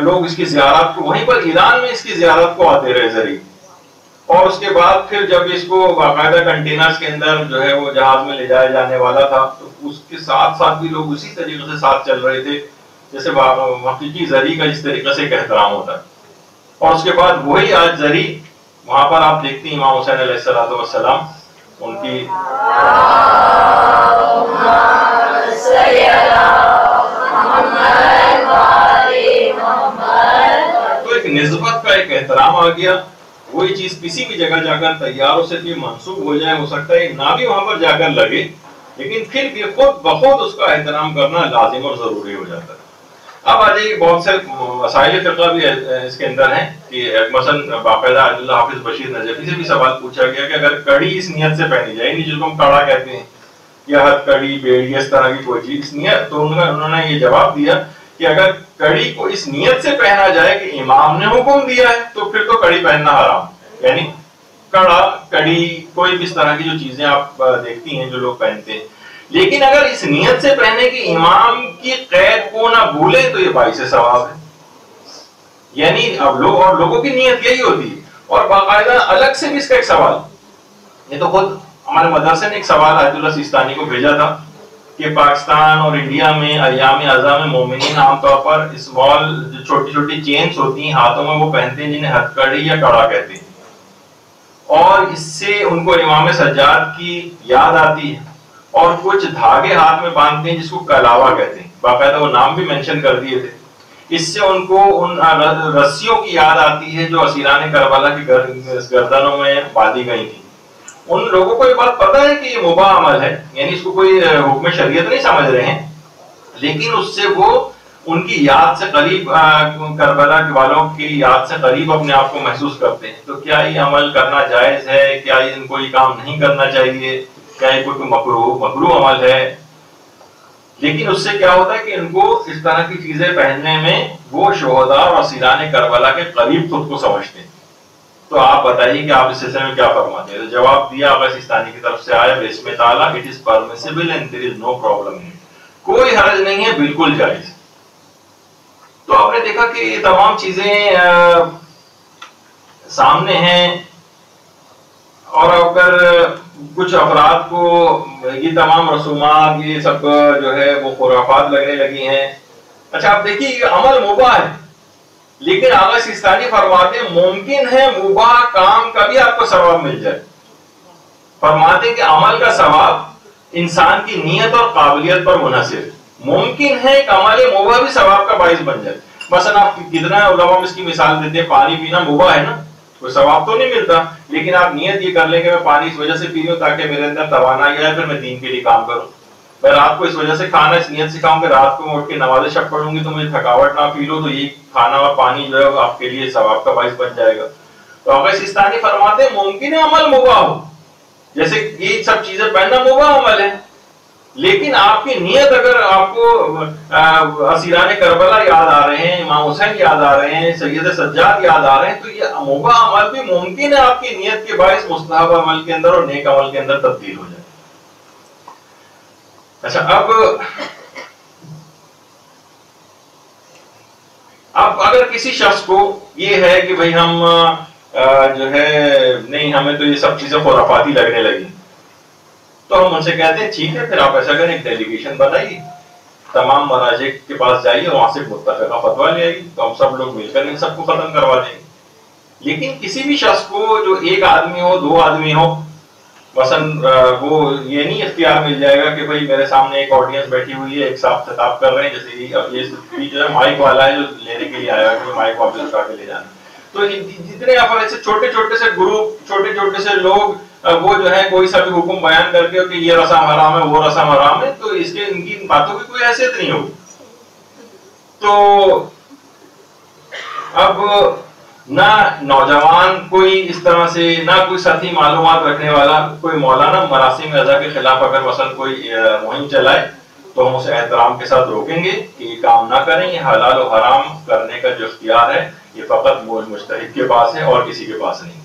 B: لوگ اس کی زیارت کو وہیں پر ایران میں اس کی زیارت کو آتے رہے ذریعے، اور اس کے بعد پھر جب اس کو باقاعدہ کنٹینرز کے اندر جو ہے وہ جہاز میں لے جایا جانے والا تھا تو اس کے ساتھ ساتھ بھی لوگ اسی طریقے سے ساتھ چل رہے تھے جیسے حقیقی زری کا جس طریقے سے ایک احترام ہوتا ہے۔ اور اس کے بعد وہی آج زری وہاں پر آپ دیکھتے ہیں امام حسین علیہ السلام ان کی تو ایک نسبت کا ایک احترام آ گیا۔ وہی چیز کسی بھی جگہ جا کر تیاروں سے بھی منسوب ہو جائے، ہو سکتا ہے نہ بھی وہاں پر جا کر لگے، لیکن پھر بھی خود بخود اس کا احترام کرنا لازم اور ضروری ہو جاتا ہے۔ اب آ جائیے بہت سے مسائل فقہ بھی اس کے اندر ہیں کہ مثلا باقاعدہ اللہ حافظ بشیر نجفی سے بھی سوال پوچھا گیا کہ اگر کڑی اس نیت سے پہنی جائے، جس کو ہم کڑا کہتے ہیں یا ہتھ کڑی بیڑی اس طرح کی کوئی چیز، اس نیت، تو انہوں نے یہ جواب دیا کہ اگر کڑی کو اس نیت سے پہنا جائے کہ امام نے حکم دیا ہے تو پھر تو کڑی پہننا حرام، یعنی کڑا کڑی کوئی بھی اس طرح کی جو چیزیں آپ دیکھتی ہیں جو لوگ پہنتے ہیں، لیکن اگر اس نیت سے پہنے کہ امام کی قید کو نہ بھولے تو یہ باعث ثواب ہے، یعنی اب لوگوں کی نیت یہی ہوتی ہے۔ اور باقاعدہ الگ سے بھی اس کا ایک سوال، یہ تو خود ہمارے مدرسے نے ایک سوال آیت اللہ سیستانی کو بھیجا تھا کہ پاکستان اور انڈیا میں ایام اعضاء میں مومنین عام طور پر اسمال جو چھوٹی چھوٹی چینز ہوتی ہیں ہاتھوں میں وہ پہنتے ہیں جنہیں ہتھ کڑی یا کڑا کہتے ہیں، اور اس سے ان کو امام سجاد کی یاد آتی ہے، اور کچھ دھاگے ہاتھ میں باندھتے ہیں جس کو کلاوہ کہتے ہیں، باقاعدہ وہ نام بھی مینشن کر دیے تھے، اس سے ان کو ان رسیوں کی یاد آتی ہے جو اسیران کربلا کی گردنوں میں باندھی گئی تھی۔ ان لوگوں کو یہ بات پتہ ہے کہ یہ مباح عمل ہے، یعنی اس کو کوئی حکم شریعت نہیں سمجھ رہے ہیں، لیکن اس سے وہ ان کی یاد سے قریب، کربلا کے والوں کی یاد سے قریب اپنے آپ کو محسوس کرتے ہیں۔ تو کیا یہ عمل کرنا جائز ہے؟ کیا ان کو یہ کام نہیں کرنا چاہیے؟ کیا یہ کوئی مکروہ عمل ہے؟ لیکن اس سے کیا ہوتا ہے کہ ان کو اس طرح کی چیزیں پہننے میں وہ شہداء اور اسیران کربلا کے قریب خود کو سمجھتے ہیں، تو آپ بتائیے کہ آپ اس سلسلے میں کیا فرماتے ہیں؟ جواب دیا آقا سیستانی کی طرف سے آیا بسم تعالیٰ it is permissible and there is no problem, کوئی حرج نہیں ہے، بالکل جائز۔ تو آپ نے دیکھا کہ یہ تمام چیزیں سامنے ہیں، اور اگر کچھ افراد کو یہ تمام رسومات یہ سب جو ہے وہ خرافات لگنے لگی ہیں۔ اچھا آپ دیکھیے یہ عمل مباح ہے، لیکن آقا سیستانی فرماتے ہیں ممکن ہے مباح کام کا بھی آپ کو ثواب مل جائے۔ فرماتے ہیں کہ عمل کا ثواب انسان کی نیت اور قابلیت پر منحصر، ممکن ہے کہ عمل مباح بھی ثواب کا باعث بن جائے۔ مثلا آپ کتنا علماء اس کی مثال دیتے ہیں، پانی پینا مباح ہے نا، کوئی ثواب تو نہیں ملتا، لیکن آپ نیت یہ کر لیں کہ میں پانی اس وجہ سے پی رہی ہوں تاکہ میرے اندر توانائی آئے، پھر میں دین کے لیے کام کروں۔ میں رات کو اس وجہ سے کھانا اس نیت سے کھاؤں کہ رات کو اٹھ کے نماز شب پڑھوں گی تو مجھے تھکاوٹ نہ فیل ہو، تو یہ کھانا اور پانی جو ہے وہ آپ کے لیے ثواب کا باعث بن جائے گا۔ تو آقا سیستانی فرماتے ہیں ممکن ہے عمل مباح ہو، جیسے یہ سب چیزیں پہننا مباح عمل ہے، لیکن آپ کی نیت اگر آپ کو اسیران کربلا یاد آ رہے ہیں، امام حسین یاد آ رہے ہیں، سید سجاد یاد آ رہے ہیں، تو یہ مباح عمل بھی ممکن ہے آپ کی نیت کے باعث مستحب عمل کے اندر اور نیک عمل کے اندر تبدیل ہو جائے۔ اچھا اب اگر کسی شخص کو یہ ہے کہ بھئی ہم جو ہے نہیں، ہمیں تو یہ سب چیزیں خرافاتی لگنے لگی، تو ہم ان سے کہتے ہیں ٹھیک ہے، پھر آپ ایسا کریں ایک ڈیلیگیشن بنائیے، تمام مراجع کے پاس جائیے، وہاں سے متفقہ فتویٰ لے آئیے، تو ہم سب لوگ مل کر ان سب کو ختم کروا دیں گے۔ لیکن کسی بھی شخص کو جو ایک آدمی ہو، دو آدمی ہو، مثلا وہ یہ نہیں اختیار مل جائے گا کہ بھئی میرے سامنے ایک آڈینس بیٹھی ہوئی ہے، ایک صاحب خطاب کر رہے ہیں، جیسے اب یہ جو ہے مائک والا ہے جو لینے کے لیے آیا کہ مائک واپس اٹھا کے لے جانا، تو جتنے افراد ایسے چھوٹے چھوٹے سے گروپ، چھوٹے چھوٹے سے لوگ وہ جو ہے کوئی سا بھی حکم بیان کر کے کہ یہ رسم حرام ہے، وہ رسم حرام ہے، تو اس کے ان کی باتوں کی کوئی حیثیت نہیں ہوگی۔ تو اب نہ نوجوان کوئی اس طرح سے، نہ کوئی سطحی معلومات رکھنے والا کوئی مولانا مراسم اعضاء کے خلاف اگر مثلا کوئی مہم چلائے تو ہم اسے احترام کے ساتھ روکیں گے کہ یہ کام نہ کریں، یہ حلال و حرام کرنے کا جو اختیار ہے یہ فقط مجتہد کے پاس ہے اور کسی کے پاس نہیں۔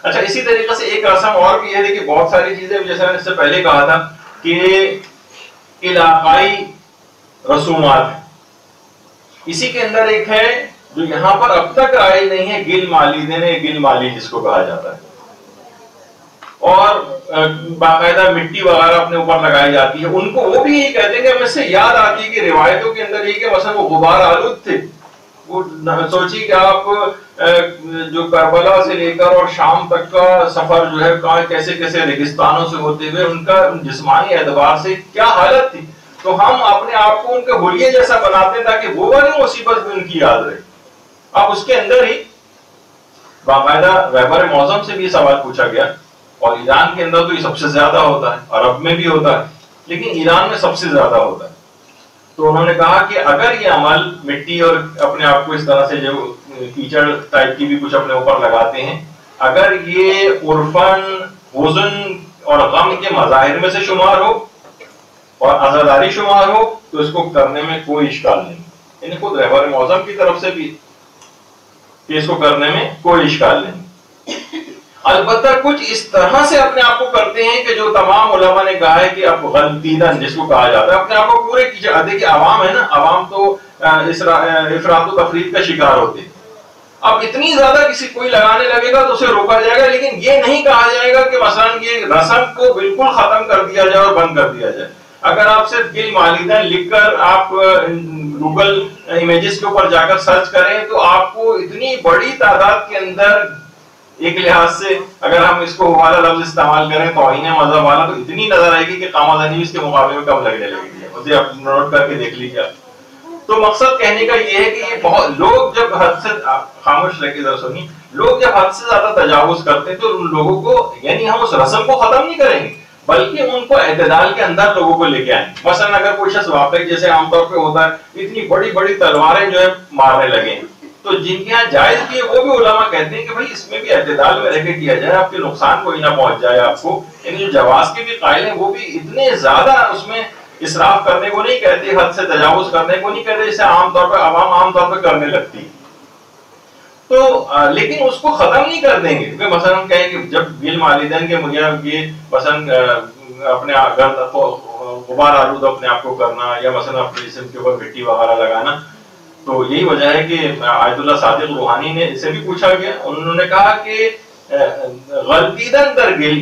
B: اچھا اسی طریقے سے ایک رسم اور بھی ہے، دیکھیے بہت ساری چیزیں جیسے میں نے اس سے پہلے کہا تھا کہ علاقائی رسومات، اسی کے اندر ایک ہے جو یہاں پر اب تک آئی نہیں ہے، گل مالیدین، گل مالی جس کو کہا جاتا ہے، اور باقاعدہ مٹی وغیرہ اپنے اوپر لگائی جاتی ہے۔ ان کو وہ بھی یہی کہتے ہیں کہ ہمیں سے یاد آتی ہے کہ روایتوں کے اندر یہ کہ مثلا وہ غبار آلود تھے، وہ سوچیے کہ آپ جو کربلا سے لے کر اور شام تک کا سفر جو ہے کہاں کیسے کیسے ریگستانوں سے ہوتے ہوئے ان کا جسمانی اعتبار سے کیا حالت تھی، تو ہم اپنے آپ کو ان کے حلیے جیسا بناتے ہیں تاکہ وہ والی مصیبت بھی ان کی یاد رہے۔ اب اس کے اندر ہی باقاعدہ رہبر معظم سے بھی سوال پوچھا گیا، اور ایران کے اندر تو یہ سب سے زیادہ ہوتا ہے، عرب میں بھی ہوتا ہے، لیکن ایران میں سب سے زیادہ ہوتا ہے۔ تو انہوں نے کہا کہ اگر یہ عمل مٹی اور اپنے آپ کو اس طرح سے جو کیچڑ ٹائپ کی بھی کچھ اپنے اوپر لگاتے ہیں، اگر یہ عرفاً حزن اور غم کے مظاہر میں سے شمار ہو اور عزاداری شمار ہو تو اس کو کرنے میں کوئی اشکال نہیں، یعنی خود رہبر معظم کی طرف سے بھی کہ اس کو کرنے میں کوئی اشکال نہیں۔ البتہ کچھ اس طرح سے اپنے آپ کو کرتے ہیں کہ جو تمام علماء نے کہا ہے کہ اب غلطیدن جس کو کہا جاتا ہے اپنے آپ کو پورے دیکھیے عوام ہے نا، عوام تو افراط و تفریط کا شکار ہوتے ہیں۔ اب اتنی زیادہ کسی کوئی لگانے لگے گا تو اسے روکا جائے گا، لیکن یہ نہیں کہا جائے گا کہ مثلا یہ رسم کو بالکل ختم کر دیا جائے اور بند کر دیا جائے۔ اگر آپ صرف گل مالیدن لکھ کر آپ گوگل امیجز کے اوپر جا کر سرچ کریں تو آپ کو اتنی بڑی تعداد کے اندر، ایک لحاظ سے اگر ہم اس کو والا لفظ استعمال کریں توہین مذہب والا، تو اتنی نظر آئے گی کہ قامہ اس کے مقابلے میں کم لگنے لگے گی، مجھے آپ نوٹ کر کے دیکھ لیجیے۔ تو مقصد کہنے کا یہ ہے کہ یہ بہت لوگ جب حد سے، خاموش رہ کے ذرا سنیے، لوگ جب حد سے زیادہ تجاوز کرتے ہیں تو ان لوگوں کو، یعنی ہم اس رسم کو ختم نہیں کریں گے بلکہ ان کو اعتدال کے اندر لوگوں کو لے کے آئیں گے۔ مثلا اگر کوئی شخص واقعی جیسے عام طور پہ ہوتا ہے اتنی بڑی بڑی تلواریں جو ہے مارنے لگے، تو جن کے یہاں جائز بھی ہے وہ بھی علماء کہتے ہیں کہ بھائی اس میں بھی اعتدال میں رہ کے کیا جائے، آپ کے نقصان کوئی نہ پہنچ جائے آپ کو۔ یعنی جو جواز کے بھی قائل ہیں وہ بھی اتنے زیادہ اس میں اسراف کرنے کو نہیں کہتے، حد سے تجاوز کرنے کو نہیں کہتے، جسے عام طور پر عوام عام طور پر کرنے لگتی۔ تو لیکن اس کو ختم نہیں کر دیں گے. کیونکہ مثلا ہم کہیں کہ جب بل والدین کے مجھے یہ مثلا اپنے غبار آلود اپنے آپ کو کرنا یا مثلا اپنے جسم کے اوپر مٹی وغیرہ لگانا, تو یہی وجہ ہے کہ آیت اللہ صادق روحانی نے اسے بھی پوچھا گیا, انہوں نے کہا کہ غلطیدن در گل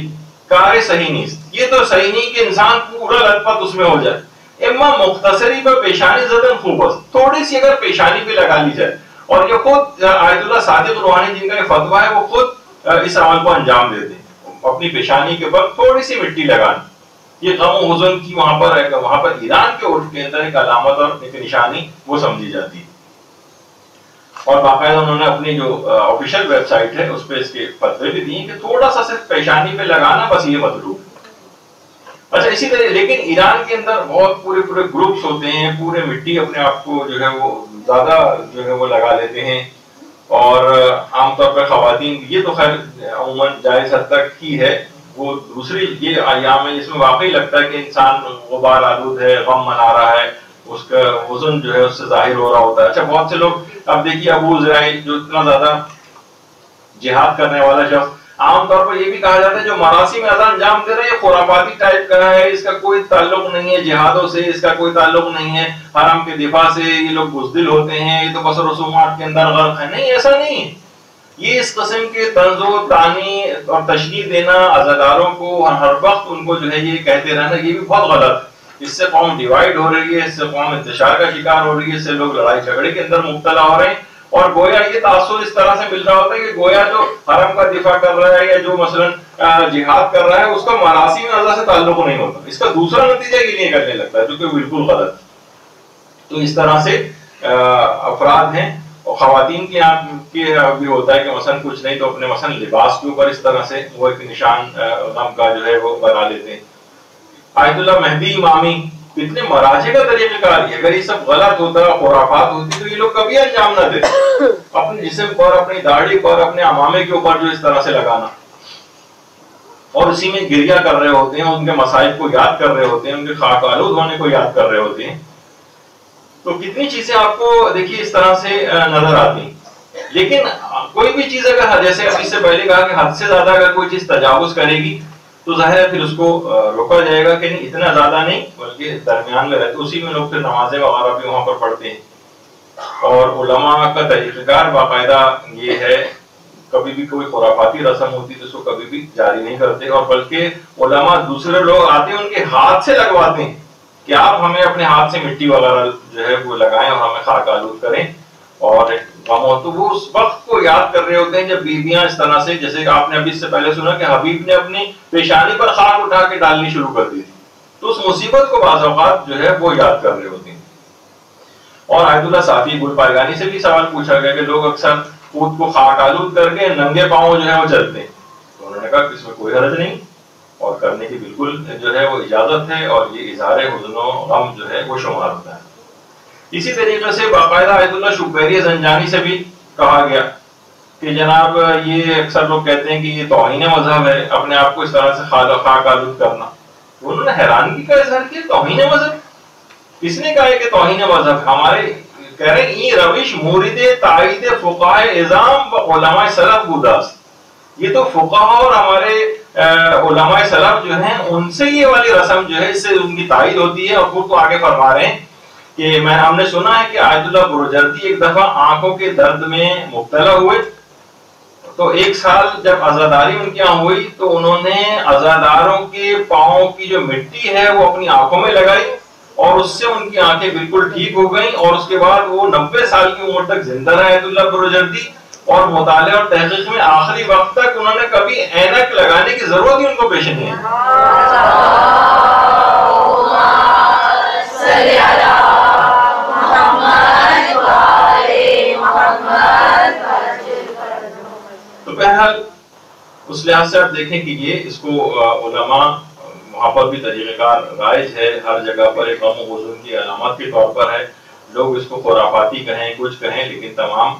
B: کار صحیح نہیں, یہ تو صحیح نہیں کہ انسان پورا لت پت اس میں ہو جائے. اما مختصری پر پیشانی زدن خوب است, تھوڑی سی اگر پیشانی پہ لگا لی جائے. اور یہ خود آیت اللہ صادق روحانی جن کا یہ فتویٰ ہے وہ خود اس عمل کو انجام دیتے ہیں, اپنی پیشانی کے اوپر تھوڑی سی مٹی لگانا. یہ غم و حزن کی وہاں پر ایران کے عرف کے اندر ایک علامت اور ایک نشانی وہ سمجھی جاتی ہے. اور باقاعدہ انہوں نے اپنی جو آفیشیل ویب سائٹ ہے اس پہ اس کے فتوے بھی دیے کہ تھوڑا سا صرف پیشانی پہ لگانا بس یہ مطلوب. اچھا اسی طرح لیکن ایران کے اندر بہت پورے گروپس ہوتے ہیں, پورے مٹی اپنے آپ کو جو ہے وہ زیادہ جو ہے وہ لگا لیتے ہیں. اور عام طور پر خواتین, یہ تو خیر عموماً جائز حد تک ہی ہے, وہ دوسری یہ ایام ہے جس میں واقعی لگتا ہے کہ انسان غبار آلود ہے, غم منا رہا ہے, اس کا حزن جو ہے اس سے ظاہر ہو رہا ہوتا ہے. اچھا بہت سے لوگ, اب دیکھیے ابو زرعی جو اتنا زیادہ جہاد کرنے والا شخص, عام طور پر یہ بھی کہا جاتا ہے جو مراسم اذان انجام دے رہا ہے یہ خرافاتی ٹائپ کا ہے, اس کا کوئی تعلق نہیں ہے جہادوں سے, اس کا کوئی تعلق نہیں ہے حرم کے دفاع سے, یہ لوگ بزدل ہوتے ہیں, یہ تو بس رسومات کے اندر غرق ہے. نہیں, ایسا نہیں ہے. یہ اس قسم کے طنز و تعانی اور تشریح دینا عزاداروں کو ہر وقت ان کو جو ہے یہ کہتے رہنا, یہ بھی بہت غلط ہے. اس سے قوم ڈیوائیڈ ہو رہی ہے, اس سے قوم انتشار کا شکار ہو رہی ہے, اس سے لوگ لڑائی جھگڑے کے اندر مبتلا ہو رہے ہیں. اور گویا یہ تاثر اس طرح سے مل رہا ہوتا ہے کہ گویا جو حرم کا دفاع کر رہا ہے یا جو مثلا جہاد کر رہا ہے اس کا مراسم اعضاء سے تعلق نہیں ہوتا, اس کا دوسرا نتیجہ یہ نہیں کرنے لگتا ہے, جو کہ بالکل غلط. تو اس طرح سے افراد ہیں. اور خواتین کے بھی ہوتا ہے کہ مثلا کچھ نہیں تو اپنے مثلا لباس کے اوپر اس طرح سے وہ ایک نشان غم کا جو ہے وہ بنا لیتے ہیں. آیت اللہ مہدی امامی کتنے مراجع کا طریقہ کار ہے. اگر یہ سب غلط ہوتا, خرافات ہوتی, تو یہ لوگ کبھی انجام نہ دیتے. اپنے جسم پر, اپنی داڑھی پر, اپنے امامے کے اوپر جو اس طرح سے لگانا, اور اسی میں گریہ کر رہے ہوتے ہیں, ان کے مصائب کو یاد کر رہے ہوتے ہیں, ان کے خاک آلود ہونے کو یاد کر رہے ہوتے ہیں. تو کتنی چیزیں آپ کو دیکھیے اس طرح سے نظر آتی ہیں. لیکن کوئی بھی چیز اگر جیسے ابھی سے پہلے کہا کہ حد سے زیادہ اگر کوئی چیز تجاوز کرے گی تو ظاہر ہے پھر اس کو روکا جائے گا کہ نہیں اتنا زیادہ نہیں بلکہ درمیان میں رہتے. اسی میں لوگ پھر نمازیں وغیرہ بھی وہاں پر پڑھتے ہیں. اور علماء کا طریقہ کار باقاعدہ یہ ہے, کبھی بھی کوئی خرافاتی رسم ہوتی تو اس کو کبھی بھی جاری نہیں کرتے, اور بلکہ علماء دوسرے لوگ آتے ہیں ان کے ہاتھ سے لگواتے ہیں کہ آپ ہمیں اپنے ہاتھ سے مٹی وغیرہ جو ہے وہ لگائیں اور ہمیں خاک آلود کریں. اور تو وہ اس وقت کو یاد کر رہے ہوتے ہیں جب بیویاں اس طرح سے, جیسے کہ آپ نے ابھی سے پہلے سنا کہ حبیب نے اپنی پیشانی پر خاک اٹھا کے ڈالنی شروع کر دی تھی, تو اس مصیبت کو بعض اوقات جو ہے وہ یاد کر رہے ہوتے ہیں. اور آیت اللہ صافی گل پائگانی سے بھی سوال پوچھا گیا کہ لوگ اکثر خود کو خاک آلود کر کے ننگے پاؤں جو ہے وہ چلتے ہیں, تو انہوں نے کہا کہ اس میں کوئی حرج نہیں اور کرنے کی بالکل جو ہے وہ اجازت ہے, اور یہ اظہار حزن و غم جو ہے وہ شمار ہوتا ہے. اسی طریقے سے باقاعدہ آیت اللہ شبیری زنجانی سے بھی کہا گیا کہ جناب یہ اکثر لوگ کہتے ہیں کہ یہ توہین مذہب ہے اپنے آپ کو اس طرح سے خاک آلود کرنا. انہوں نے حیرانگی کا اظہار کیا, توہین مذہب کس نے کہا ہے کہ توہین مذہب؟ ہمارے کہہ رہے ہیں یہ روش مورد تائید فقہاء اعظام و علماء سلف بوداست. یہ تو فقہاء اور ہمارے علماء سلف جو ہیں ان سے یہ والی رسم جو ہے اس سے ان کی تائید ہوتی ہے. اور خود تو آگے فرما رہے ہیں کہ ہم نے سنا ہے کہ آیت اللہ بروجردی ایک دفعہ آنکھوں کے درد میں مبتلا ہوئے, تو ایک سال جب عزاداری ان کے یہاں ہوئی تو انہوں نے عزاداروں کے پاؤں کی جو مٹی ہے وہ اپنی آنکھوں میں لگائی, اور اس سے ان کی آنکھیں بالکل ٹھیک ہو گئیں. اور اس کے بعد وہ 90 سال کی عمر تک زندہ رہے آیت اللہ بروجردی, اور مطالعہ اور تحقیق میں آخری وقت تک انہوں نے کبھی اینک لگانے کی ضرورت ہی ان کو پیش نہیں ہے. تو بہرحال اس لحاظ سے آپ دیکھیں کہ یہ اس کو علماء وہاں پر بھی طریقہ کار رائج ہے, ہر جگہ پر ایک غم و حزن کی علامات کے طور پر ہے. لوگ اس کو خرافاتی کہیں کچھ کہیں, لیکن تمام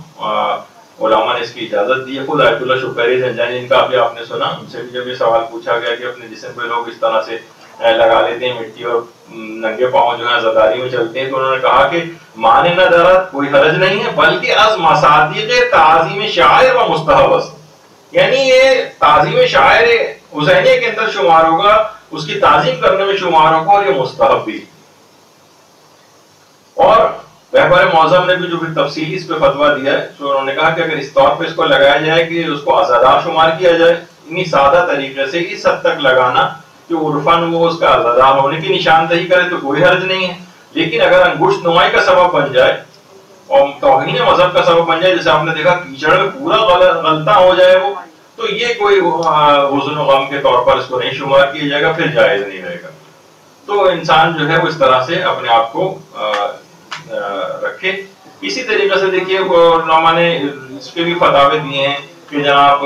B: علماء نے اس کی اجازت دی ہے. خود آیت اللہ شبیری زنجانی جن کا ابھی آپ نے سنا, ان سے بھی جب یہ سوال پوچھا گیا کہ اپنے جسم پہ لوگ اس طرح سے لگا لیتے ہیں مٹی اور ننگے پاؤں جو ہے عزاداری میں چلتے ہیں. تو انہوں نے کہا کہ مانے نہ درد کوئی حرج نہیں ہے بلکہ از مصادیق تعظیم شاعر و مستحب است، یعنی یہ تعظیم شاعر حسینیہ کے اندر شمار ہوگا، اس کی تعظیم کرنے میں شمار ہوگا اور یہ مستحب بھی. اور رہبر معظم نے بھی جو بھی تفصیلی اس پہ فتویٰ دیا ہے تو انہوں نے کہا کہ اگر اس طور پہ اس کو لگایا جائے کہ اس کو عزادار شمار کیا جائے انہی سادہ طریقے سے اس حد تک لگانا کہ عرفاً وہ اس کا عزادار ہونے کی نشاندہی کرے تو کوئی حرج نہیں ہے. لیکن اگر انگشت نمائی کا سبب بن جائے اور توہین مذہب کا سبب بن جائے، جیسے آپ نے دیکھا کیچڑ میں پورا غلطہ ہو جائے وہ، تو یہ کوئی حزن و غم کے طور پر اس کو نہیں شمار کیا جائے گا، پھر جائز نہیں رہے گا. تو انسان جو ہے وہ اس طرح سے اپنے آپ کو رکھے. اسی طریقے سے دیکھیے علماء نے اس پہ بھی فتاوے دیے ہیں کہ جناب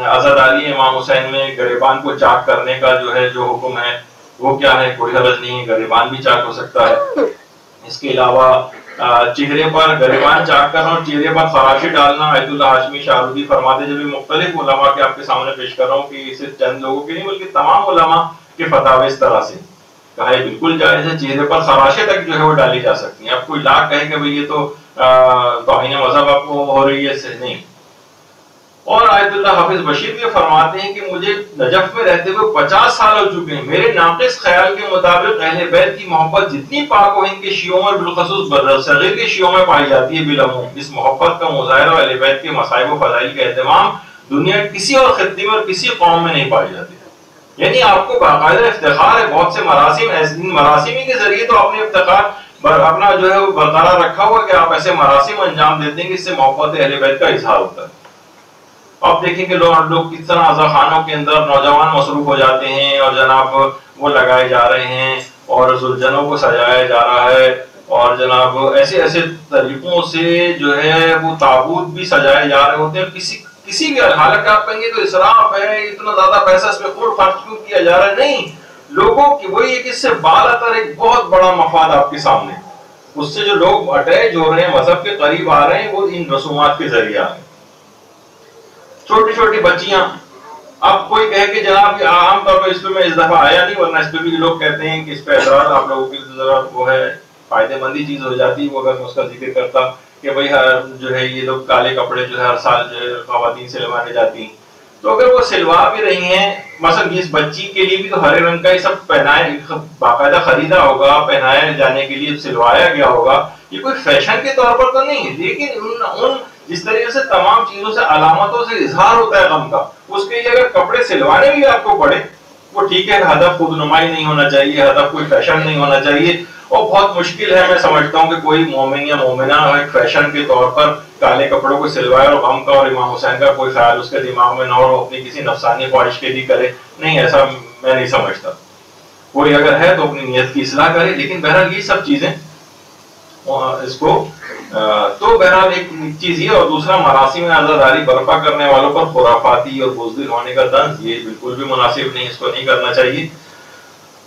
B: عزاداری امام حسین میں گریبان کو چاک کرنے کا جو ہے جو حکم ہے وہ کیا ہے، کوئی حرج نہیں ہے، گریبان بھی چاک ہو سکتا ہے. اس کے علاوہ چہرے پر گریبان چاک کرنا اور چہرے پر فراشی ڈالنا، آیت اللہ ہاشمی شاہرودی فرماتے جب مختلف علماء کے آپ کے سامنے پیش کر رہا ہوں کہ صرف چند لوگوں کے نہیں بلکہ تمام علماء کے فتاوے اس طرح سے کہا ہے بالکل جائز ہے، چہرے پر خراشیں تک جو ہے وہ ڈالی جا سکتی ہیں. اب کوئی لاکھ کہے کہ بھئی یہ تو توہین مذہب آپ کو ہو رہی ہے، سے نہیں. اور آیت اللہ حافظ بشیر بھی فرماتے ہیں کہ مجھے نجف میں رہتے ہوئے 50 سال ہو چکے ہیں، میرے ناقص خیال کے مطابق اہل بیت کی محبت جتنی پاک و ہند کے شیعوں میں بالخصوص برصغیر کے شیعوں میں پائی جاتی ہے بالعموم، اس محبت کا مظاہرہ اہل بیت کے مصائب و فضائل کا اہتمام دنیا کسی اور خطے میں اور کسی قوم میں نہیں پائی جاتی. یعنی آپ کو باقاعدہ افتخار ہے، بہت سے مراسم مراسمی کے ذریعے تو اپنے افتخار اپنا جو ہے وہ برقرار رکھا ہوا کہ آپ ایسے مراسم انجام دیتے ہیں کہ اس سے محبت اہل بیت کا اظہار ہوتا ہے. آپ دیکھیں کہ لوگ کس طرح عزاخانوں کے اندر نوجوان مصروف ہو جاتے ہیں اور جناب وہ لگائے جا رہے ہیں اور زلجھنوں کو سجایا جا رہا ہے اور جناب ایسے ایسے طریقوں سے جو ہے وہ تابوت بھی سجائے جا رہے ہوتے ہیں. کسی بھی حالت آپ کہیں گے تو اسراف ہے، اتنا زیادہ پیسہ اس پہ خرچ کیوں کیا جا رہا ہے؟ نہیں، لوگوں کی وہی ایک اس سے بالاتر ایک بہت بڑا مفاد آپ کے سامنے، اس سے جو لوگ اٹیچ ہو رہے ہیں مذہب کے قریب آ رہے ہیں وہ ان رسومات کے ذریعے آ رہے ہیں. چھوٹی چھوٹی بچیاں، اب کوئی کہے کہ جناب عام طور پر اس پہ میں اس دفعہ آیا نہیں ورنہ اس پہ بھی لوگ کہتے ہیں کہ اس پہ اعتراض آپ لوگوں کی ذرا وہ ہے فائدہ مندی چیز ہو جاتی ہے وہ اگر میں اس کا ذکر کرتا کہ بھئی جو ہے یہ لوگ کالے کپڑے جو ہے ہر سال جو ہے خواتین سلوانے جاتی ہیں، تو اگر وہ سلوا بھی رہی ہیں مثلا اس بچی کے لیے بھی تو ہرے رنگ کا یہ سب پہنائے باقاعدہ خریدا ہوگا، پہنائے جانے کے لیے سلوایا گیا ہوگا، یہ کوئی فیشن کے طور پر تو نہیں ہے. لیکن ان جس طریقے سے تمام چیزوں سے علامتوں سے اظہار ہوتا ہے غم کا، اس کے لیے اگر کپڑے سلوانے بھی آپ کو پڑے وہ ٹھیک ہے، ہدف خود نمائی نہیں ہونا چاہیے، ہدف کوئی فیشن نہیں ہونا چاہیے. اور بہت مشکل ہے، میں سمجھتا ہوں کہ کوئی مومن یا مومنہ ایک فیشن کے طور پر کالے کپڑوں کو سلوائے اور غم کا اور امام حسین کا کوئی خیال اس کے دماغ میں نہ ہو، اپنی کسی نفسانی خواہش کے لیے کرے. نہیں، ایسا میں نہیں سمجھتا. کوئی اگر ہے تو اپنی نیت کی اصلاح کرے. لیکن بہرحال یہ سب چیزیں اس کو تو بہرحال ایک چیز یہ، اور دوسرا مراسم عزاداری برپا کرنے والوں پر خرافاتی اور بزدل ہونے کا طنز یہ بالکل بھی مناسب نہیں، اس کو نہیں کرنا چاہیے.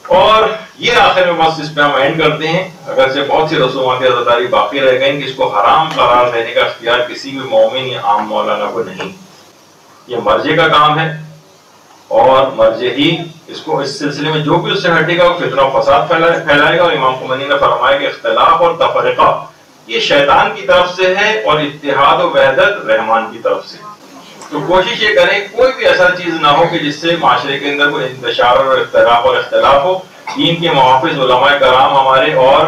B: اور یہ آخر میں بس اس پہ ہم اینڈ کرتے ہیں، اگرچہ بہت سی رسومات عزاداری باقی رہ گئیں کہ اس کو حرام قرار دینے کا اختیار کسی بھی مومن یا عام مولانا کو نہیں. یہ مرجع کا کام ہے اور مرجع ہی اس کو اس سلسلے میں جو بھی اس سے ہٹے گا وہ فتنہ و فساد پھیلائے گا. اور امام خمینی نے فرمایا کہ اختلاف اور تفرقہ یہ شیطان کی طرف سے ہے اور اتحاد و وحدت رحمان کی طرف سے. تو کوشش یہ کریں کوئی بھی ایسا چیز نہ ہو کہ جس سے معاشرے کے اندر کوئی انتشار اور اختلاف ہو. دین کے محافظ علماء کرام ہمارے اور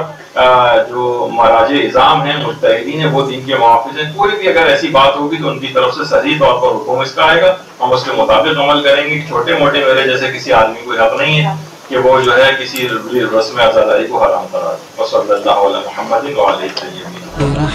B: جو مراجع اعظام ہیں مجتہدین ہیں وہ دین کے محافظ ہیں. کوئی بھی اگر ایسی بات ہوگی تو ان کی طرف سے صحیح طور پر حکم اس کا آئے گا، ہم اس کے مطابق عمل کریں گے. چھوٹے موٹے میرے جیسے کسی آدمی کو حق نہیں ہے کہ وہ جو ہے کسی رسم عزاداری کو حرام قرار دے. وصلی اللہ علی محمد وعلیہ الطیبین.